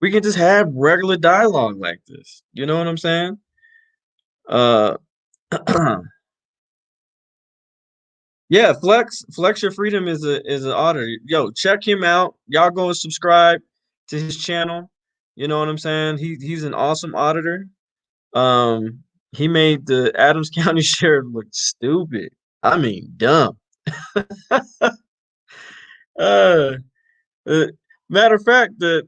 We can just have regular dialogue like this. You know what I'm saying? Yeah, Flex Your Freedom is an auditor. Yo, check him out. Y'all go and subscribe to his channel. You know what I'm saying? He's an awesome auditor. He made the Adams County Sheriff look stupid. I mean, dumb. Matter of fact, I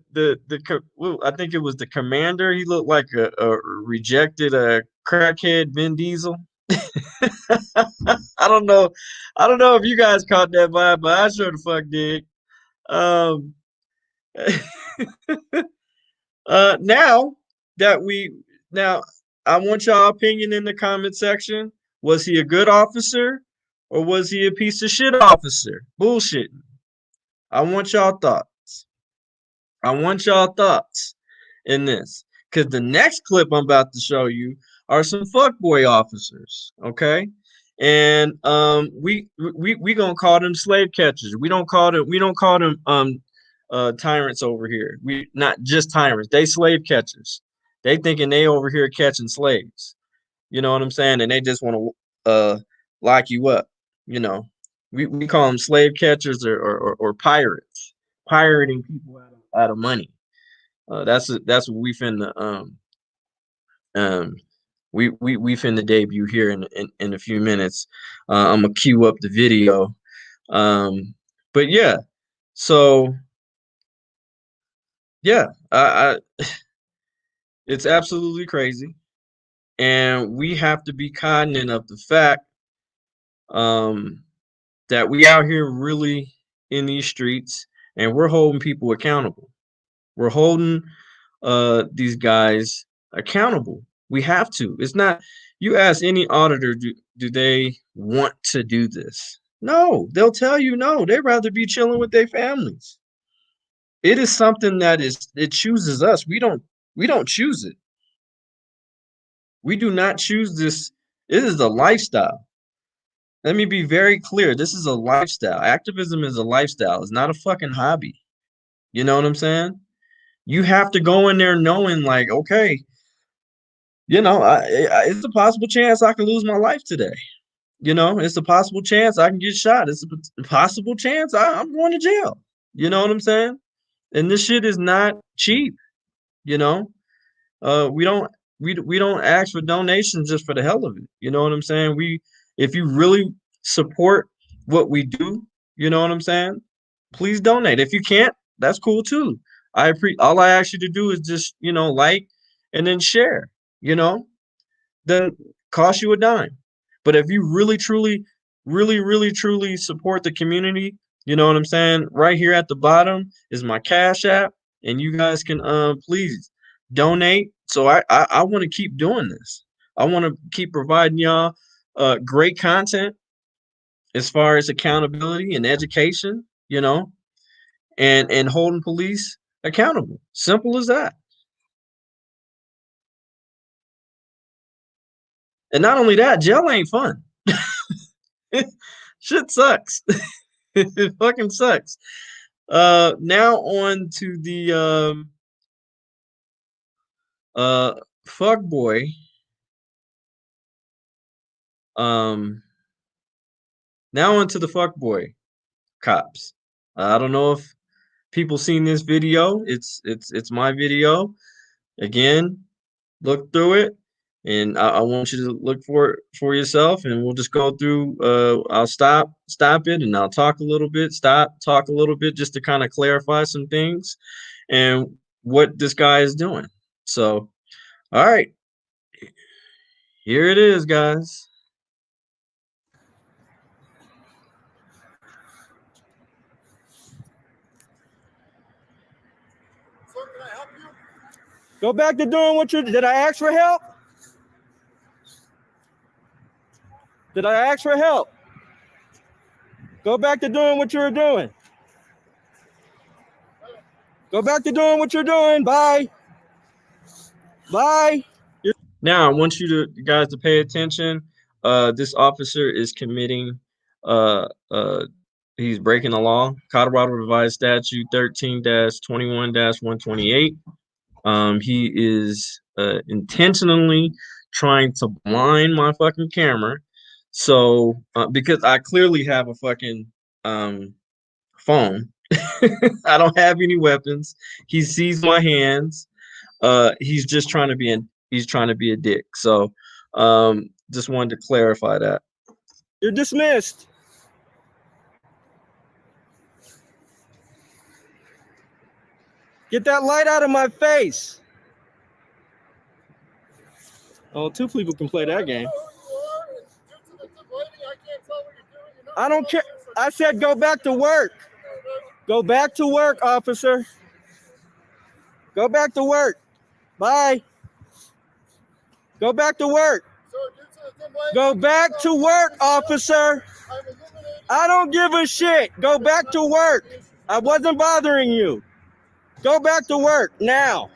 think it was the commander. He looked like a rejected crackhead Vin Diesel. I don't know if you guys caught that vibe, but I sure the fuck did. Now I want y'all opinion in the comment section. Was he a good officer or was he a piece of shit officer? Bullshitting. I want y'all thoughts. In this, because the next clip I'm about to show you are some fuckboy officers, okay? And we gonna call them slave catchers. We don't call them tyrants over here. We not just tyrants. They slave catchers. They thinking they over here catching slaves. You know what I'm saying? And they just want to lock you up. You know, we call them slave catchers or pirates, pirating people out of money. That's what we finna we finna debut here in a few minutes. I'm gonna queue up the video. But yeah, so yeah, I it's absolutely crazy, and we have to be cognizant of the fact that we out here really in these streets, and we're holding people accountable. We're holding these guys accountable. We have to. It's not. You ask any auditor, do they want to do this? No, they'll tell you no. They'd rather be chilling with their families. It is something that it chooses us. We don't choose it. We do not choose this. It is a lifestyle. Let me be very clear. This is a lifestyle. Activism is a lifestyle. It's not a fucking hobby. You know what I'm saying? You have to go in there knowing, like, okay, it's a possible chance I can lose my life today. It's a possible chance I can get shot. It's a possible chance I'm going to jail. You know what I'm saying? And this shit is not cheap. We don't ask for donations just for the hell of it. You know what I'm saying? If you really support what we do, you know what I'm saying? Please donate. If you can't, that's cool too. All I ask you to do is just, like and then share, then cost you a dime. But if you really truly, really, really truly support the community, you know what I'm saying? Right here at the bottom is my Cash App, and you guys can please donate. So I want to keep doing this. I want to keep providing y'all great content as far as accountability and education, and holding police accountable. Simple as that. And not only that, jail ain't fun. Shit sucks. It fucking sucks. Now on to the fuck boy. Now on to the fuck boy cops. I don't know if people seen this video. It's my video. Again, look through it, and I want you to look for it for yourself, and we'll just go through. I'll stop it, and I'll talk a little bit. Talk a little bit, just to kind of clarify some things and what this guy is doing. So, all right, here it is, guys. Sir, can I help you? Go back to doing what you did. I ask for help? Did I ask for help? Go back to doing what you were doing. Go back to doing what you're doing. Bye. Bye. Now I want you guys to pay attention. This officer is committing he's breaking the law. Colorado Revised Statute 13-21-128. He is intentionally trying to blind my fucking camera. So because I clearly have a fucking phone. I don't have any weapons. He sees my hands. He's just trying to be a dick. So just wanted to clarify that. You're dismissed. Get that light out of my face. Oh, two people can play that game. I don't care. I said go back to work. Go back to work, officer. Go back to work. Bye. Go back to work. Go back to work, officer. I don't give a shit. Go back to work. I wasn't bothering you. Go back to work now.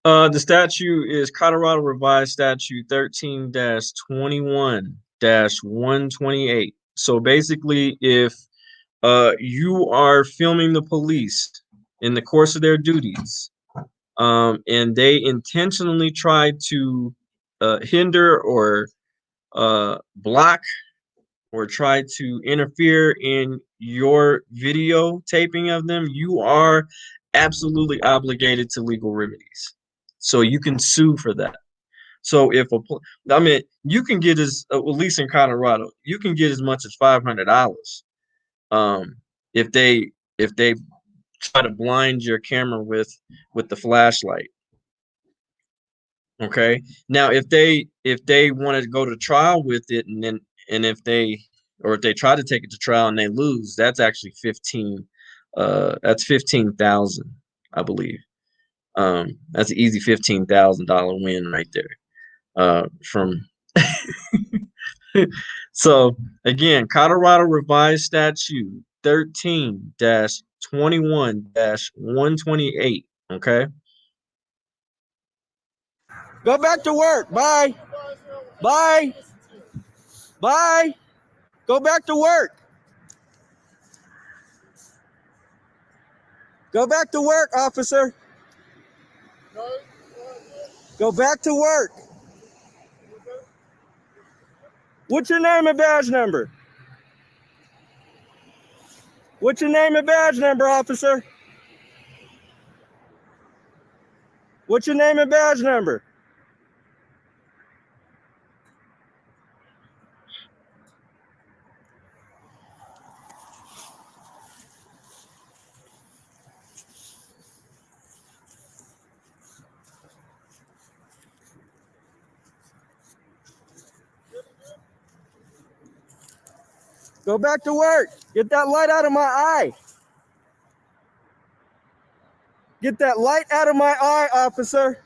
The statute is Colorado Revised Statute 13-21-128. So basically, if you are filming the police in the course of their duties, and they intentionally try to hinder or block or try to interfere in your videotaping of them, you are absolutely obligated to legal remedies. So you can sue for that. So you can get at least in Colorado, you can get as much as $500 if they try to blind your camera with the flashlight. Okay. Now, if they want to go to trial with it, and if they try to take it to trial and they lose, that's actually 15. That's 15,000, I believe. That's an easy $15,000 win right there. From so again, Colorado Revised Statute 13-21-128. Okay. Go back to work. Bye. Bye. Bye. Go back to work. Go back to work, officer. Go back to work. What's your name and badge number? What's your name and badge number, officer? What's your name and badge number? Go back to work. Get that light out of my eye. Get that light out of my eye, officer.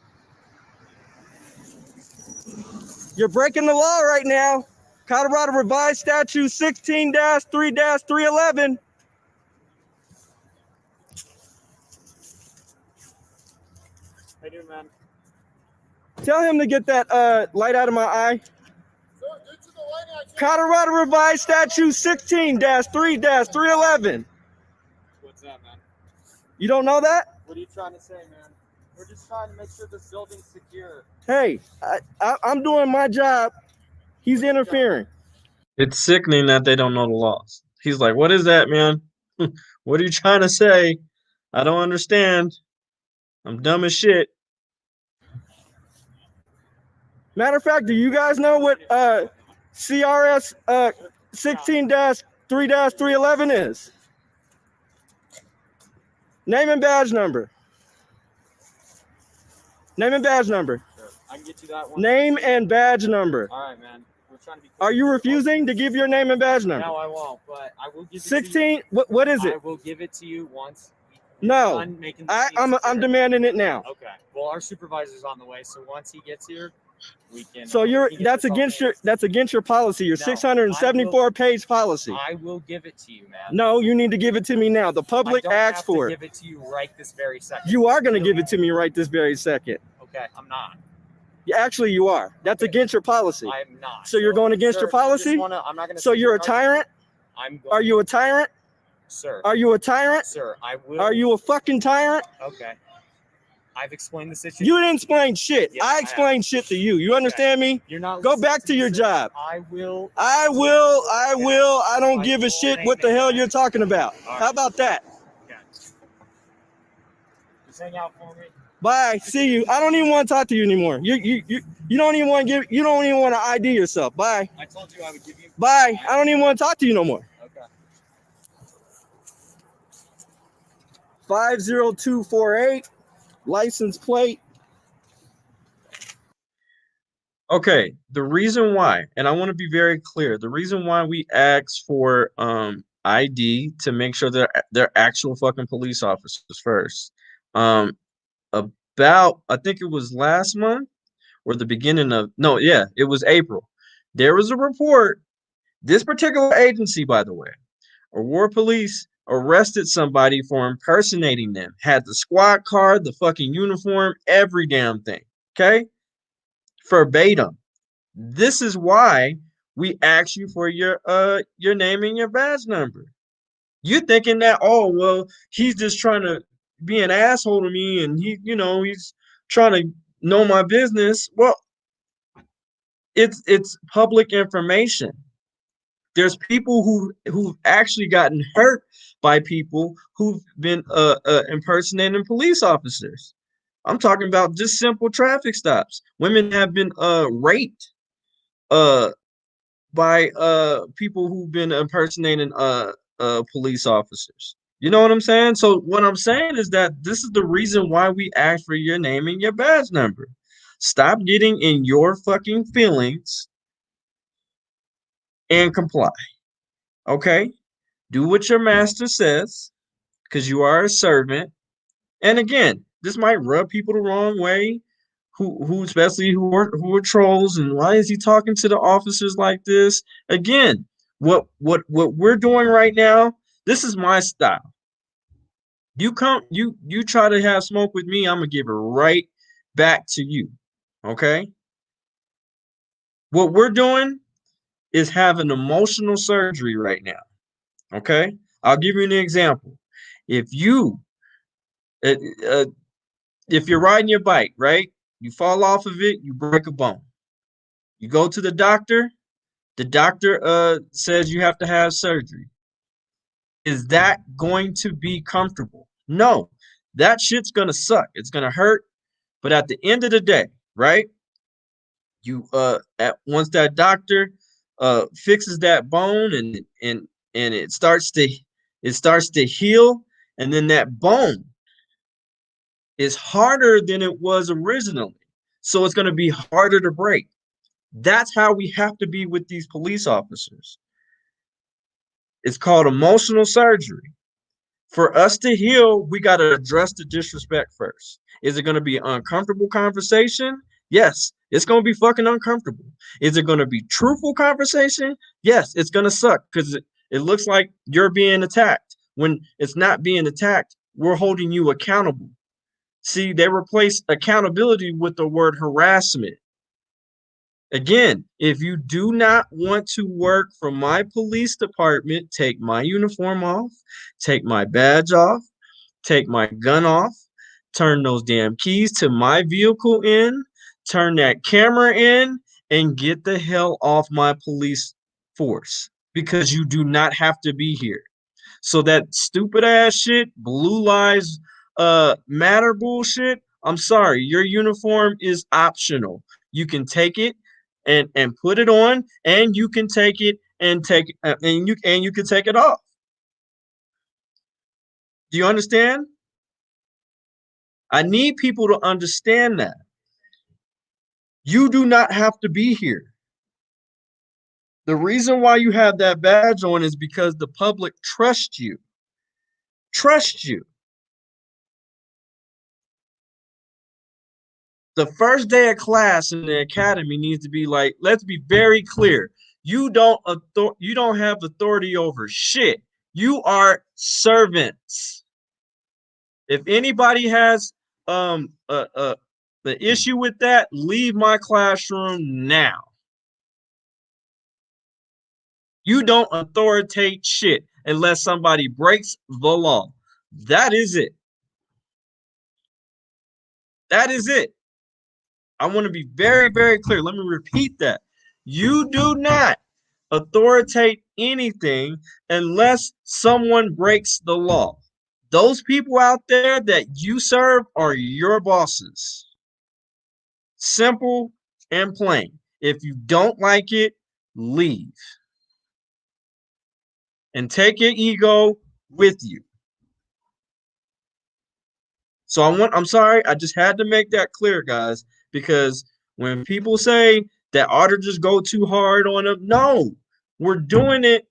You're breaking the law right now. Colorado Revised Statute 16-3-311. How you doing, man? Tell him to get that light out of my eye. Colorado Revised Statute 16-3-311. What's that, man? You don't know that? What are you trying to say, man? We're just trying to make sure this building's secure. Hey, I'm doing my job. He's interfering. It's sickening that they don't know the laws. He's like, what is that, man? What are you trying to say? I don't understand. I'm dumb as shit. Matter of fact, do you guys know what CRS 16-3-311 is? Name and badge number. Name and badge number. Sure. I can get you that one. Name and badge number. All right, man. We're trying to be. Are you refusing to give your name and badge number? No, I won't. But I will give it 16. to you. What is I it? will give it to you once. No. Done making the I'm scene demanding it now. secure. Okay. Well, our supervisor's on the way, so once he gets here, we can. So he gets that's this all against made. your policy, your No, 674-page policy. I will give it to you, man. No, you need to give it to me now. The I public don't asked have to for it. give it to you right this very second. You are going to give it to me right this very second. Okay, I'm not. Actually, you are. That's Okay. against your policy. I'm not. So you're going against your Sir, if you just policy? I'm not gonna So take you're your a tyrant? I'm going. Are you a tyrant? Sir. Are you a tyrant? Sir, I will. Are you a fucking tyrant? Okay. I've explained the situation. You didn't explain shit. Yes, I I have. explained shit to you. You understand me? You're not. Go listening back to me, your sir. job. I will. I don't give a shit what the hell you're talking about. How about that? Okay. Just hang out for me. Bye. See you. I don't even want to talk to you anymore. You don't even want to ID yourself. Bye. I told you I would give you. Bye. I don't even want to talk to you no more. Okay. 50248 license plate. Okay, the reason why, and I want to be very clear, the reason why we ask for ID to make sure they're actual fucking police officers first. About I think it was last month or the beginning of it was April. There was a report. This particular agency, by the way, Aurora Police arrested somebody for impersonating them. Had the squad card, the fucking uniform, every damn thing. Okay? Verbatim. This is why we ask you for your name and your badge number. You're thinking that, oh well, he's just trying to be an asshole to me and he's trying to know my business. Well, it's public information. There's people who've actually gotten hurt by people who've been impersonating police officers. I'm talking about just simple traffic stops. Women have been raped by people who've been impersonating police officers. You know what I'm saying? So what I'm saying is that this is the reason why we ask for your name and your badge number. Stop getting in your fucking feelings and comply. Okay? Do what your master says, because you are a servant. And again, this might rub people the wrong way, who especially who are trolls, and why is he talking to the officers like this? Again, what we're doing right now, this is my style. You try to have smoke with me, I'm gonna give it right back to you. Okay? What we're doing is having emotional surgery right now. Okay? I'll give you an example. If you're riding your bike, right? You fall off of it, you break a bone. You go to the doctor says you have to have surgery. Is that going to be comfortable? No. That shit's gonna suck. It's gonna hurt. But at the end of the day, right? You once that doctor fixes that bone and it starts to heal, and then that bone is harder than it was originally. So it's going to be harder to break. That's how we have to be with these police officers. It's called emotional surgery. For us to heal, we got to address the disrespect first. Is it going to be an uncomfortable conversation? Yes, it's going to be fucking uncomfortable. Is it going to be truthful conversation? Yes, it's going to suck because it looks like you're being attacked. When it's not being attacked, we're holding you accountable. See, they replace accountability with the word harassment. Again, if you do not want to work for my police department, take my uniform off, take my badge off, take my gun off, turn those damn keys to my vehicle in, turn that camera in, and get the hell off my police force because you do not have to be here. So that stupid ass shit, blue lives matter bullshit. I'm sorry, your uniform is optional. You can take it and put it on, and you can take it and you can take it off. Do you understand? I need people to understand that. You do not have to be here. The reason why you have that badge on is because the public trusts you. Trust you. The first day of class in the academy needs to be like, let's be very clear. You don't have authority over shit. You are servants. If anybody has the issue with that, leave my classroom now. You don't authoritate shit unless somebody breaks the law. That is it. That is it. I want to be very, very clear. Let me repeat that. You do not authoritate anything unless someone breaks the law. Those people out there that you serve are your bosses. Simple and plain. If you don't like it, leave. And take your ego with you. So I'm sorry, I just had to make that clear, guys, because when people say that auditors go too hard on them, no, we're doing it.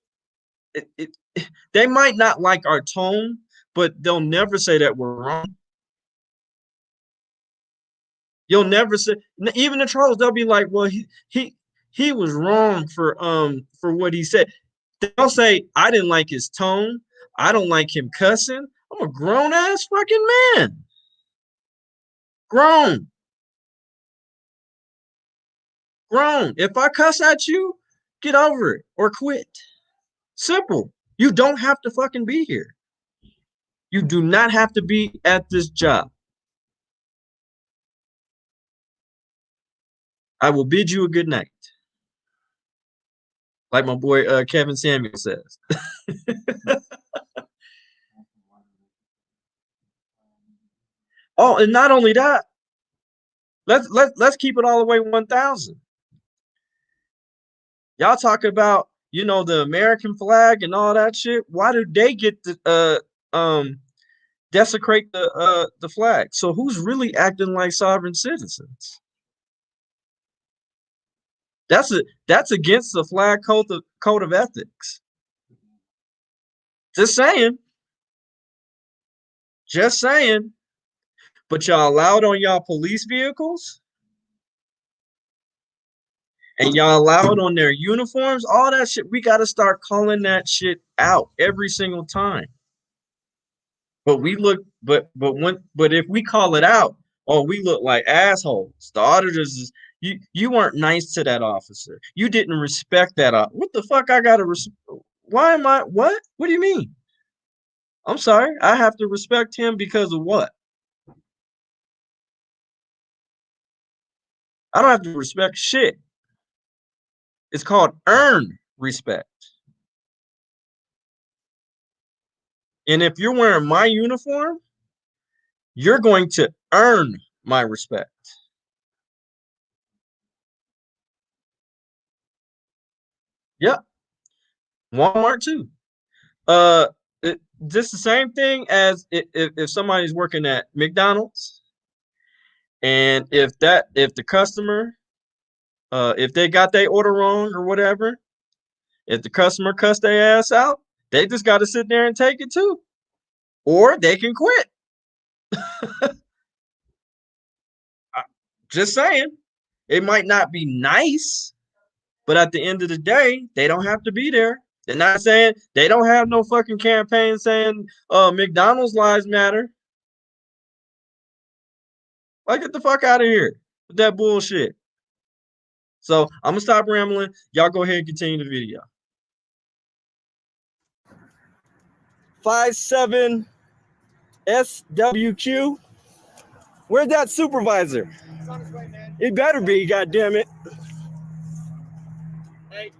They might not like our tone, but they'll never say that we're wrong. You'll never say, even the trolls, they'll be like, well, he was wrong for what he said. They'll say, I didn't like his tone. I don't like him cussing. I'm a grown ass fucking man. Grown. If I cuss at you, get over it or quit. Simple. You don't have to fucking be here. You do not have to be at this job. I will bid you a good night. Like my boy Kevin Samuel says. Oh, and not only that, let's keep it all the way 1,000. Y'all talk about, the American flag and all that shit. Why do they get to desecrate the flag? So who's really acting like sovereign citizens? That's against the flag code of ethics. Just saying. Just saying. But y'all allowed on y'all police vehicles? And y'all allowed on their uniforms? All that shit, we got to start calling that shit out every single time. But if we call it out, oh, we look like assholes. The auditors you weren't nice to that officer. You didn't respect that. What the fuck? I gotta why am I what? What do you mean? I'm sorry. I have to respect him because of what? I don't have to respect shit. It's called earn respect. And if you're wearing my uniform, you're going to earn my respect. Yep. Walmart too. Just the same thing as if somebody's working at McDonald's, and if the customer, if they got their order wrong or whatever, if the customer cussed their ass out, They just got to sit there and take it too, or they can quit. Just saying, it might not be nice, but at the end of the day, they don't have to be there. They're not saying they don't have no fucking campaign saying McDonald's lives matter. Like, get the fuck out of here with that bullshit. So I'm gonna stop rambling. Y'all go ahead and continue the video. 57 SWQ. Where's that supervisor? He's on his way, man. It better be, goddammit. Hey.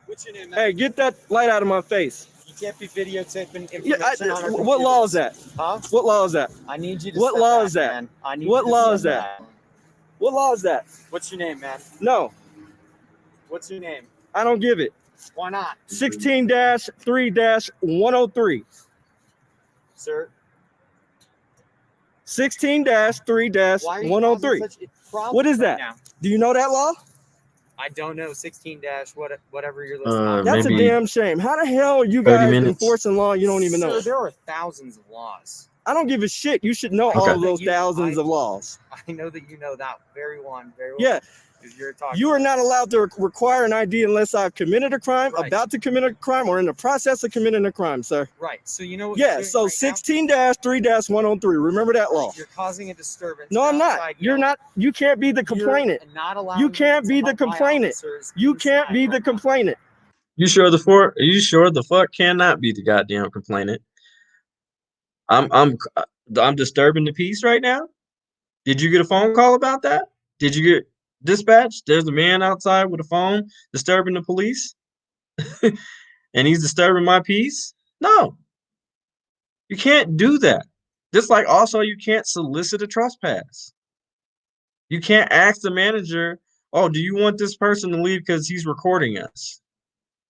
What's your name, man? Hey, get that light out of my face. You can't be videotaping information Yeah, on our what law is that? Huh? What law is that? I need you to What step law back, is that? man. I need What you to law step is that? back. What law is that? What's your name, man? No, What's your name? I don't give it. Why not? 16-3-103. Sir? 16-3-103. Why are you causing such a problem What is right that? now? Do you know that law? I don't know. 16 dash whatever you're listening to. That's Maybe a damn shame. How the hell are you 30 guys minutes. enforcing law you don't even know? Sir, there are thousands of laws. I don't give a shit. You should know all Okay. of those thousands of laws. I know that you know that very well. Yeah, Because you're talking. you are not allowed to require an ID unless I've committed a crime, Right. about to commit a crime, or in the process of committing a crime, sir. Right. So you know what Yeah, you're so doing right 16-3-103. Remember that now? law. You're causing a disturbance. No, I'm not. outside You're your- not. You can't be the complainant. You're not allowing You can't me be to the help my complainant. officers You can't inside be right the now. complainant. You sure the fuck cannot be the goddamn complainant? I'm disturbing the peace right now. Did you get a phone call about that? Did you get dispatched? There's a man outside with a phone disturbing the police, and he's disturbing my peace. No, you can't do that. Just like also you can't solicit a trespass. You can't ask the manager, "Oh, do you want this person to leave because he's recording us,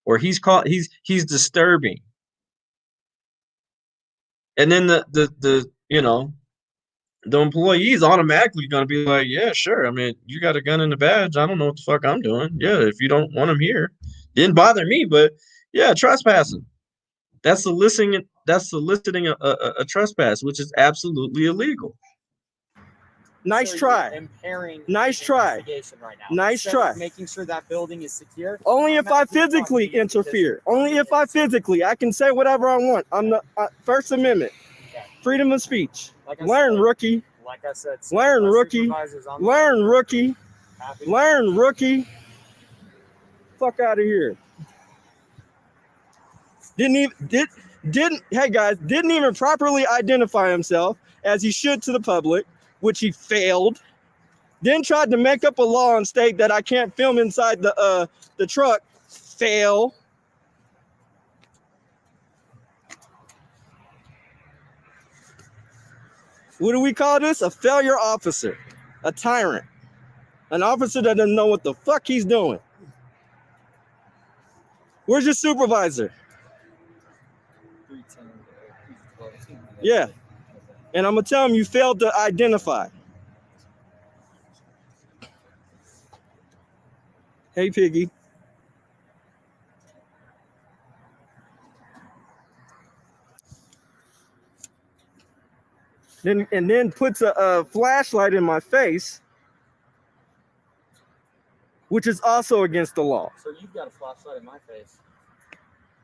or he's disturbing?" And then the the employee is automatically going to be like, "Yeah, sure. I mean, you got a gun and a badge. I don't know what the fuck I'm doing. Yeah, if you don't want him here, didn't bother me, but yeah, trespassing. That's soliciting. That's soliciting a trespass, which is absolutely illegal. Nice So try. you're impairing Nice the try. investigation right now. Nice Instead of try. making sure that building is secure. Only if I I'm actually physically talking to you because- interfere. Only if I physically. I can say whatever I want. I'm the First Amendment, Okay. freedom of speech. Like I Learn, said, rookie. Like I said, Learn, my rookie. supervisor's on the Learn, way. rookie. Happy to- Learn, rookie. Fuck out of here. Hey guys, didn't even properly identify himself as he should to the public, which he failed. Then tried to make up a law and state that I can't film inside the truck. Fail. What do we call this? A failure officer, a tyrant, an officer that doesn't know what the fuck he's doing. Where's your supervisor? Yeah. And I'm gonna tell him you failed to identify. Hey, Piggy. Then puts a flashlight in my face, which is also against the law. So you've got a flashlight in my face.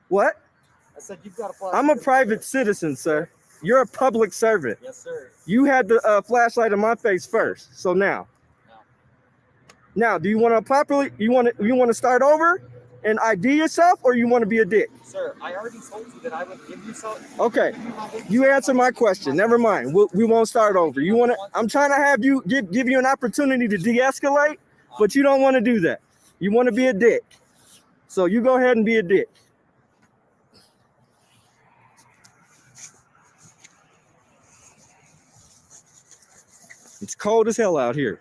What? I said you've got a flashlight. I'm a in my private face. citizen, sir. You're a public servant. Yes, sir. You had the flashlight in my face first. So now. No. Now, do you want to properly? You want to start over and ID yourself, or you want to be a dick? Sir, I already told you that I would give you something. Okay. You answer my question. Never mind. We won't start over. You want to? I'm trying to have you give you an opportunity to de-escalate, but you don't want to do that. You want to be a dick. So you go ahead and be a dick. It's cold as hell out here.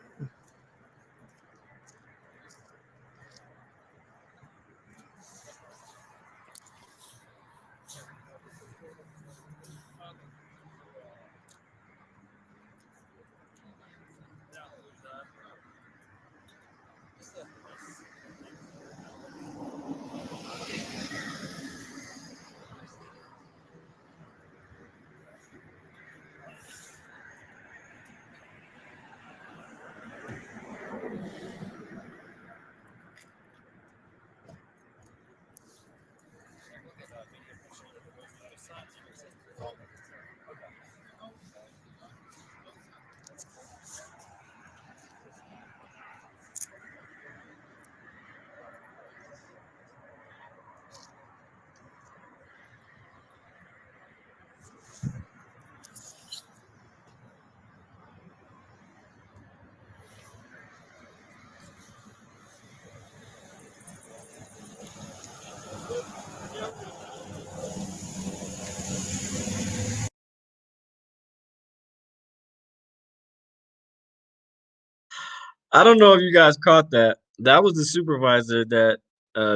I don't know if you guys caught that. That was the supervisor that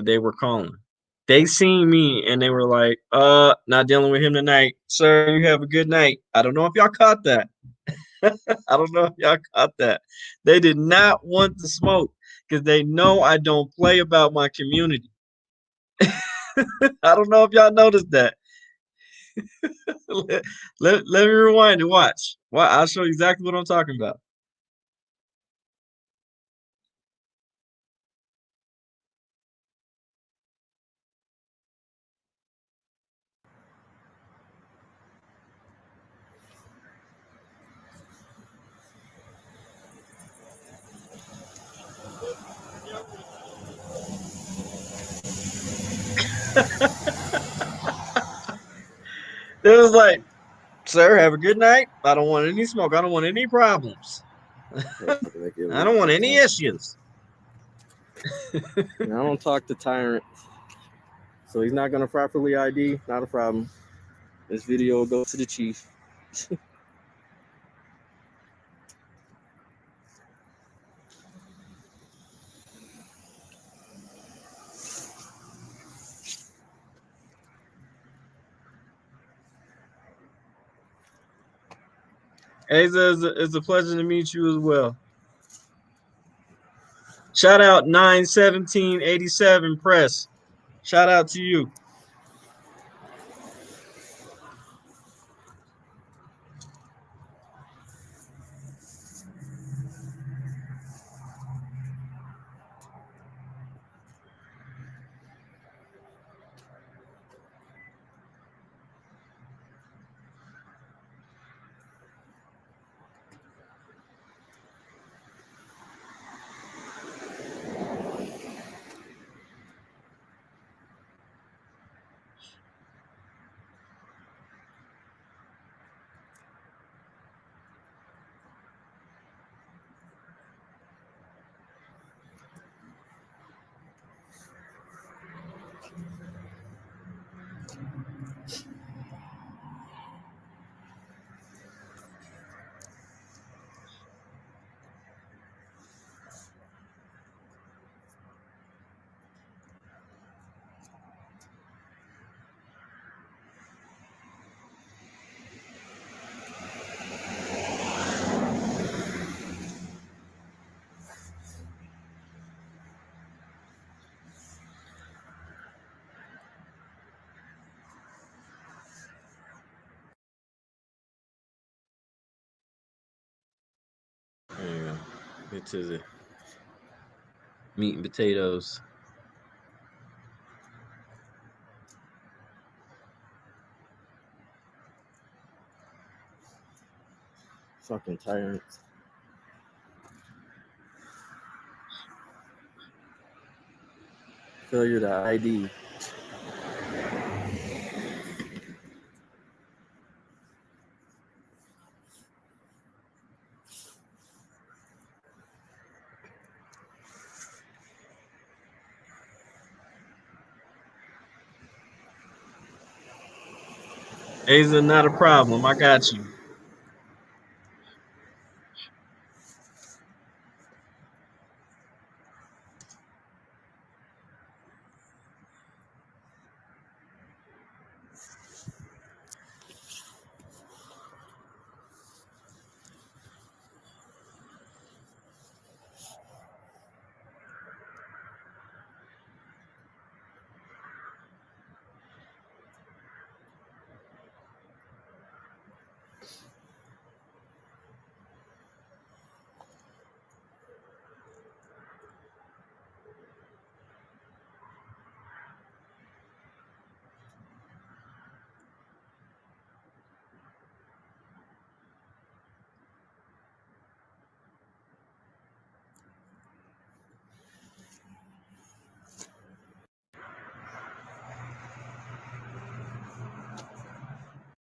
they were calling. They seen me and they were like, not dealing with him tonight. Sir, you have a good night. I don't know if y'all caught that. I don't know if y'all caught that. They did not want to smoke because they know I don't play about my community. I don't know if y'all noticed that. let me rewind and watch. Well, I'll show you exactly what I'm talking about. It was like, sir, have a good night. I don't want any smoke. I don't want any problems. I don't want any issues. And I don't talk to tyrants. So he's not gonna properly ID, not a problem. This video will go to the chief. Asa, it's a pleasure to meet you as well. Shout out 91787 Press. Shout out to you. There you go. Get to the meat and potatoes. Fucking tyrants. Failure to ID. Asa, not a problem. I got you.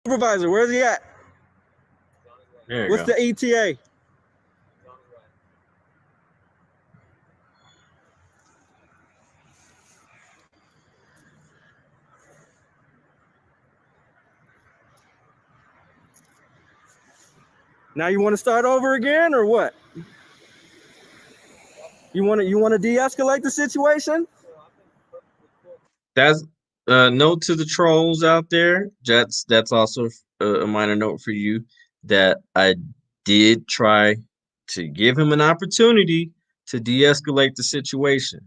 Supervisor, where's he at? There you What's go. the ETA? Now you want to start over again or what? You want to de-escalate the situation? That's note to the trolls out there. That's also a minor note for you that I did try to give him an opportunity to de-escalate the situation.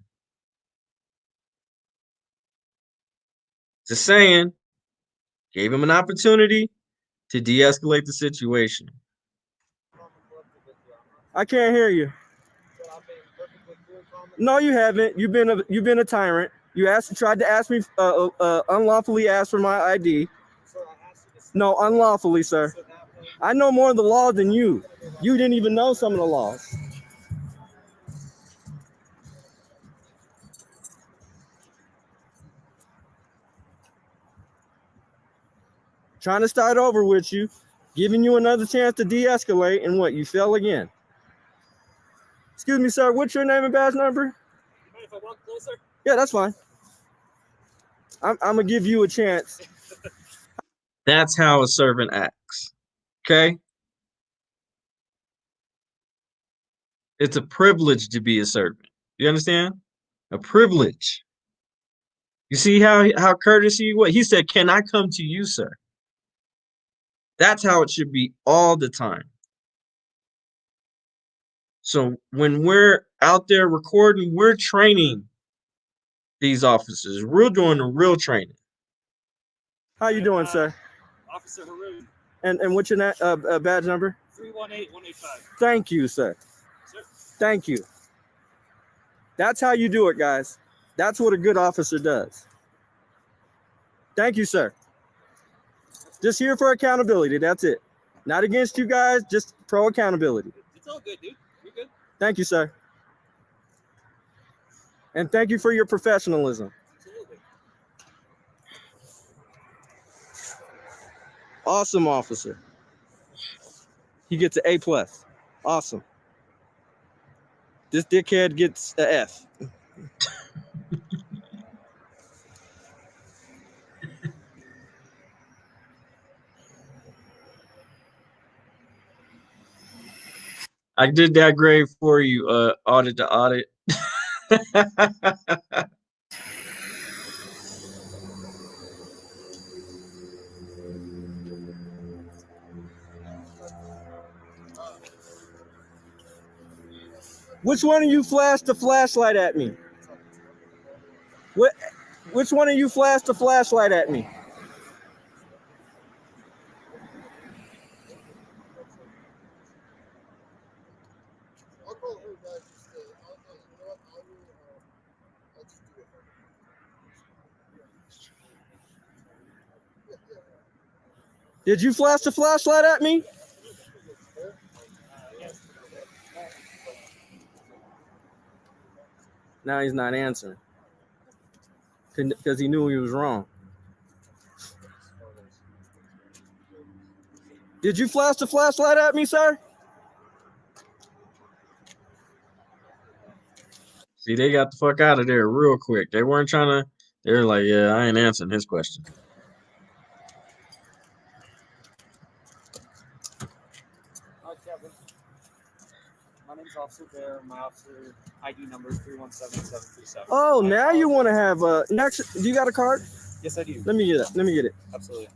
Just saying, gave him an opportunity to de-escalate the situation. I can't hear you. No, you haven't. You've been a tyrant. You tried to ask me unlawfully ask for my ID. No, unlawfully, sir. I know more of the law than you. You didn't even know some of the laws. Trying to start over with you, giving you another chance to de-escalate, and what, you fell again. Excuse me, sir, what's your name and badge number? If I walk closer? Yeah, that's fine. I'm gonna give you a chance. That's how a servant acts. Okay? It's a privilege to be a servant. You understand? A privilege. You see how courtesy what he said, "Can I come to you, sir?" That's how it should be all the time. So when we're out there recording, we're training these officers. We're doing the real training. How you doing, sir? Officer Haroon. And what's your badge number? 318185. Thank you, sir. Sir. Thank you. That's how you do it, guys. That's what a good officer does. Thank you, sir. Just here for accountability. That's it. Not against you guys, just pro accountability. It's all good, dude. You're good. Thank you, sir. And thank you for your professionalism. Absolutely. Awesome officer. He gets an A+. Awesome. This dickhead gets an F. I did that grade for you, audit to audit. Which one of you flashed the flashlight at me? Which one of you flashed the flashlight at me? Did you flash the flashlight at me? Now he's not answering because he knew he was wrong. Did you flash the flashlight at me, sir? See, they got the fuck out of there real quick. They weren't trying to. They were like, "Yeah, I ain't answering his question." Hi, Kevin. My name's Officer Bear. My officer ID number is 317737. Oh, now you want to have a next? Do you got a card? Yes, I do. Let me get it. Let me get it. Absolutely.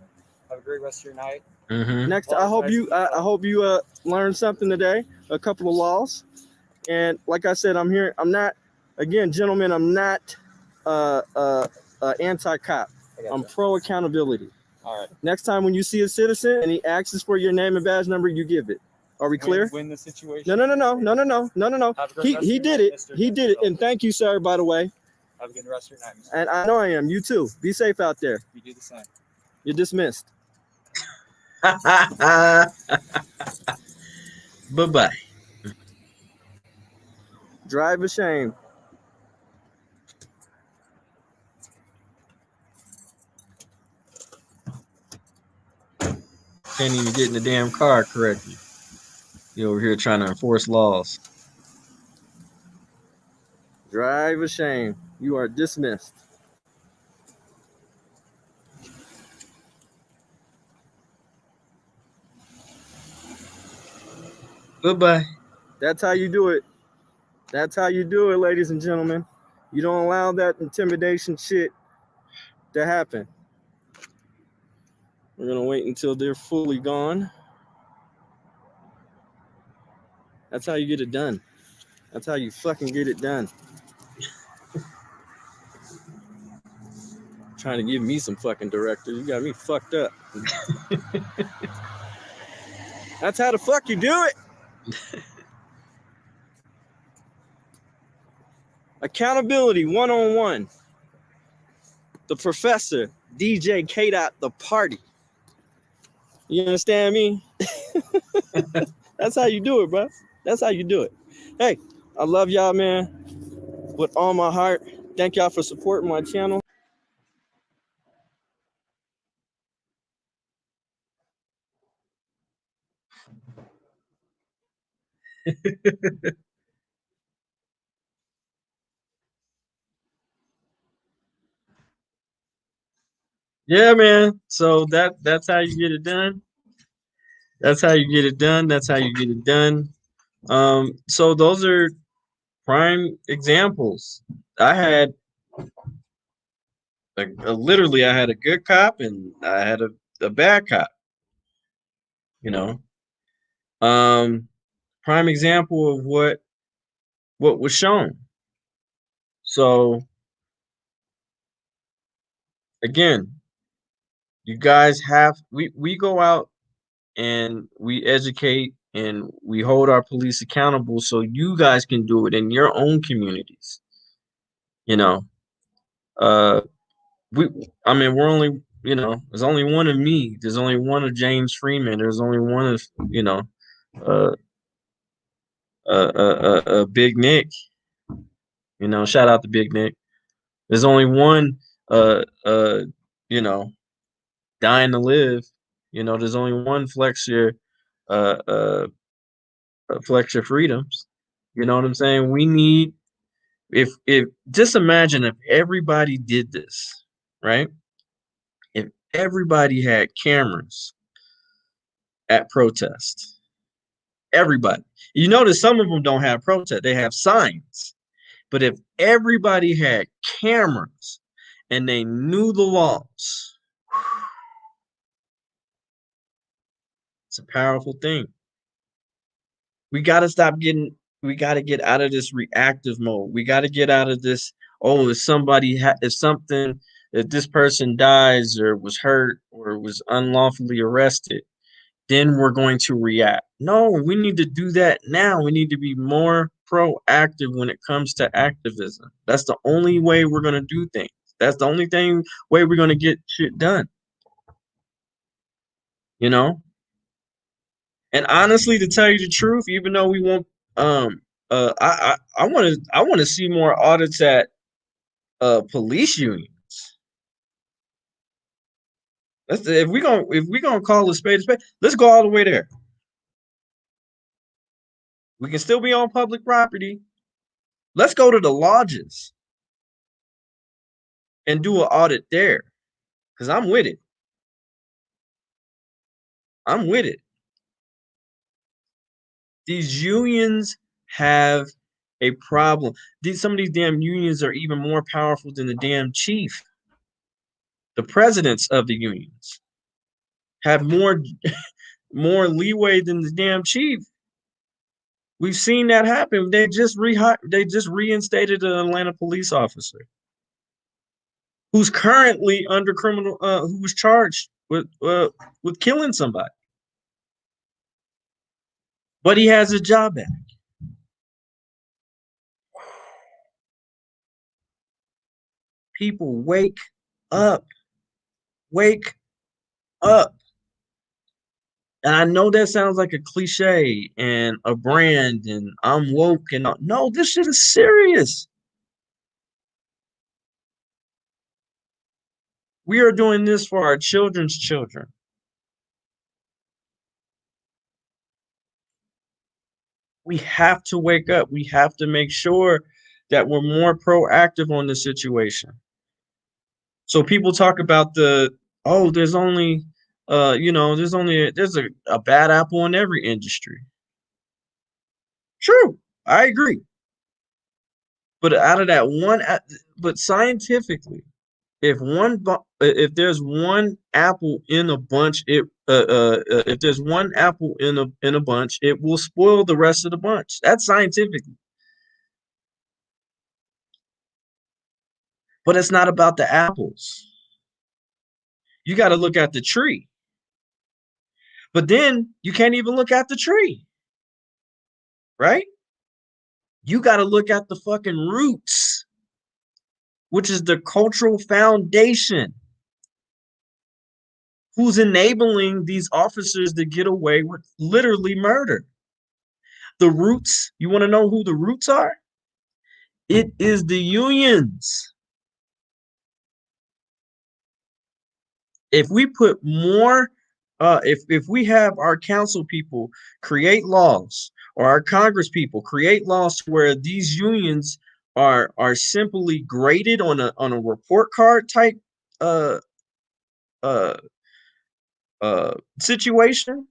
Have a great rest of your night. Mm-hmm. Next, I hope you learned something today. A couple of laws, and like I said, I'm here. I'm not, again, gentlemen. I'm not anti-cop. I'm pro accountability. All right. Next time when you see a citizen and he asks for your name and badge number, you give it. Are we clear? Win the situation. No. Have a great rest He of your did night, it. Mr. He did it. And thank you, sir, by the way. Have a good rest of your night, Mr. And I know I am. You too. Be safe out there. You do the same. You're dismissed. Bye-bye. Drive a shame. Can't even get in the damn car correctly. You over here trying to enforce laws. Drive a shame. You are dismissed. Goodbye. That's how you do it. That's how you do it, ladies and gentlemen. You don't allow that intimidation shit to happen. We're gonna wait until they're fully gone. That's how you get it done. That's how you fucking get it done. Trying to give me some fucking directors. You got me fucked up. That's how the fuck you do it. Accountability 101. The professor, DJ Kdot, the party. You understand me? That's how you do it, bro. That's how you do it. Hey, I love y'all, man, with all my heart. Thank y'all for supporting my channel. Yeah, man. So that's how you get it done. That's how you get it done. That's how you get it done. So those are prime examples. I had literally I had a good cop and I had a bad cop. You know, prime example of what was shown. So again, you guys have we go out and we educate and we hold our police accountable so you guys can do it in your own communities. You know, uh I mean, we're only, there's only one of me. There's only one of James Freeman. There's only one of, uh, Big Nick. Shout out to Big Nick. There's only one, uh, uh, you know, dying to live. There's only one uh, uh, flex your freedoms. You know what I'm saying? We need, if just imagine if everybody did this, right? If everybody had cameras at protests. Everybody. You notice some of them don't have protest, they have signs. But if everybody had cameras and they knew the laws, it's a powerful thing. We got to get out of this reactive mode. We got to get out of this, oh, if this person dies or was hurt or was unlawfully arrested, then we're going to react. No, we need to do that now. We need to be more proactive when it comes to activism. That's the only way we're going to do things. That's the only way we're going to get shit done. And honestly, to tell you the truth, even though we won't, I want to see more audits at police unions. If we gonna call a spade, let's go all the way there. We can still be on public property. Let's go to the lodges and do an audit there, because I'm with it. I'm with it. These unions have a problem. Some of these damn unions are even more powerful than the damn chief. The presidents of the unions have more leeway than the damn chief. We've seen that happen. They just reinstated an Atlanta police officer who's currently under criminal, who was charged with killing somebody, but he has his job back. People, wake up. Wake up. And I know that sounds like a cliche and a brand and I'm woke and no, this shit is serious. We are doing this for our children's children. We have to wake up. We have to make sure that we're more proactive on the situation. So people talk about there's only there's a bad apple in every industry. True, I agree. But out of that one, but scientifically, if there's one apple in a bunch, if there's one apple in a bunch, it will spoil the rest of the bunch. That's scientifically. But it's not about the apples. You got to look at the tree. But then you can't even look at the tree, right? You got to look at the fucking roots, which is the cultural foundation. Who's enabling these officers to get away with literally murder? The roots, you want to know who the roots are? It is the unions. If we put more, if we have our council people create laws, or our Congress people create laws where these unions are simply graded on a report card type uh uh situation.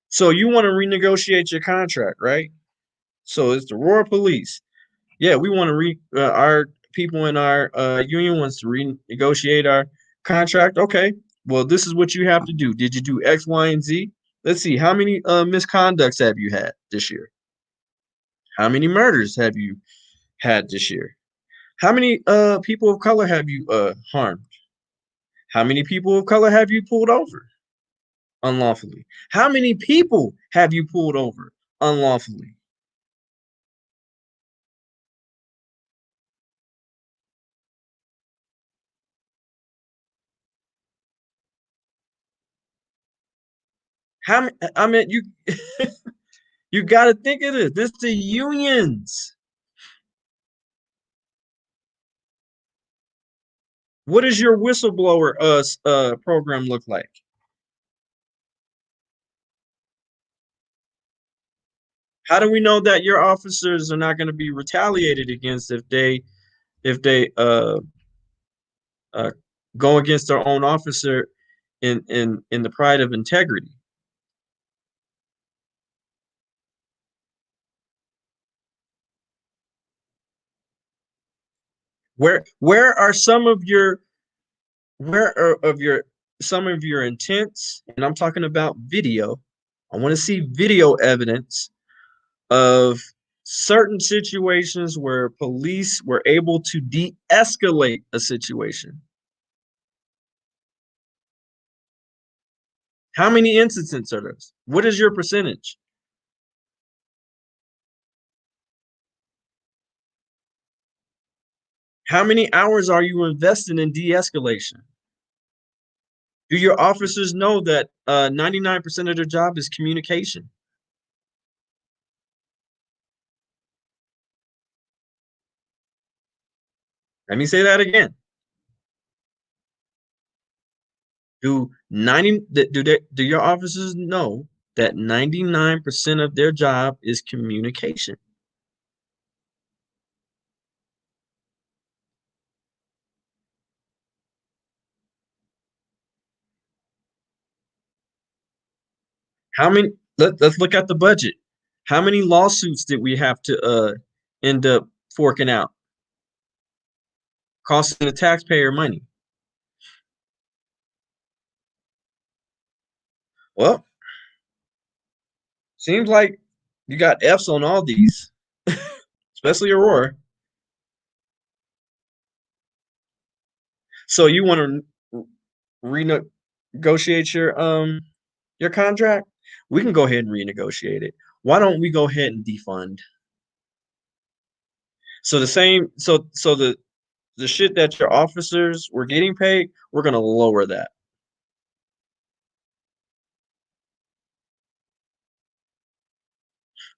So you want to renegotiate your contract, right? So it's the Royal Police. Yeah, we want to our people in our union wants to renegotiate our contract. Okay, well, this is what you have to do. Did you do X, Y, and Z? Let's see. How many misconducts have you had this year? How many murders have you had this year? How many people of color have you harmed? How many people of color have you pulled over unlawfully? How many people have you pulled over unlawfully? I mean, you got to think of this. This is the unions. What does your whistleblower program look like? How do we know that your officers are not going to be retaliated against if they uh, go against their own officer in the pride of integrity? Where are some of your where are of your some of your intents? And I'm talking about video. I want to see video evidence of certain situations where police were able to de-escalate a situation. How many incidents are those? What is your percentage? How many hours are you investing in de-escalation? Do your officers know that 99% of their job is communication? Let me say that again. Do your officers know that 99% of their job is communication? How many let's look at the budget. How many lawsuits did we have to end up forking out? Costing the taxpayer money. Well, seems like you got F's on all these, especially Aurora. So you want to renegotiate your contract? We can go ahead and renegotiate it. Why don't we go ahead and defund? So the shit that your officers were getting paid, we're gonna lower that.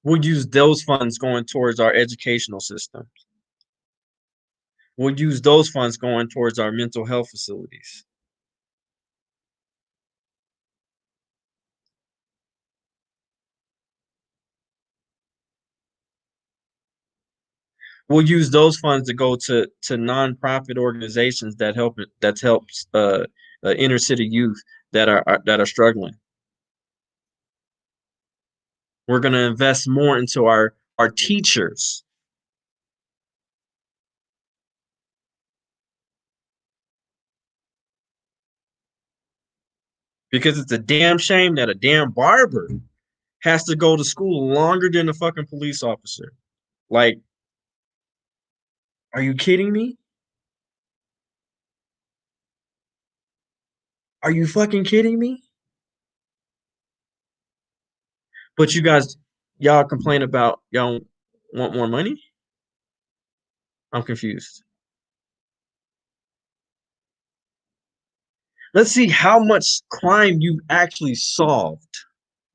We'll use those funds going towards our educational system. We'll use those funds going towards our mental health facilities. We'll use those funds to go to nonprofit organizations that helps inner city youth that are struggling. We're going to invest more into our teachers. Because it's a damn shame that a damn barber has to go to school longer than a fucking police officer. Like, are you kidding me? Are you fucking kidding me? But you guys, y'all complain about y'all want more money? I'm confused. Let's see how much crime you've actually solved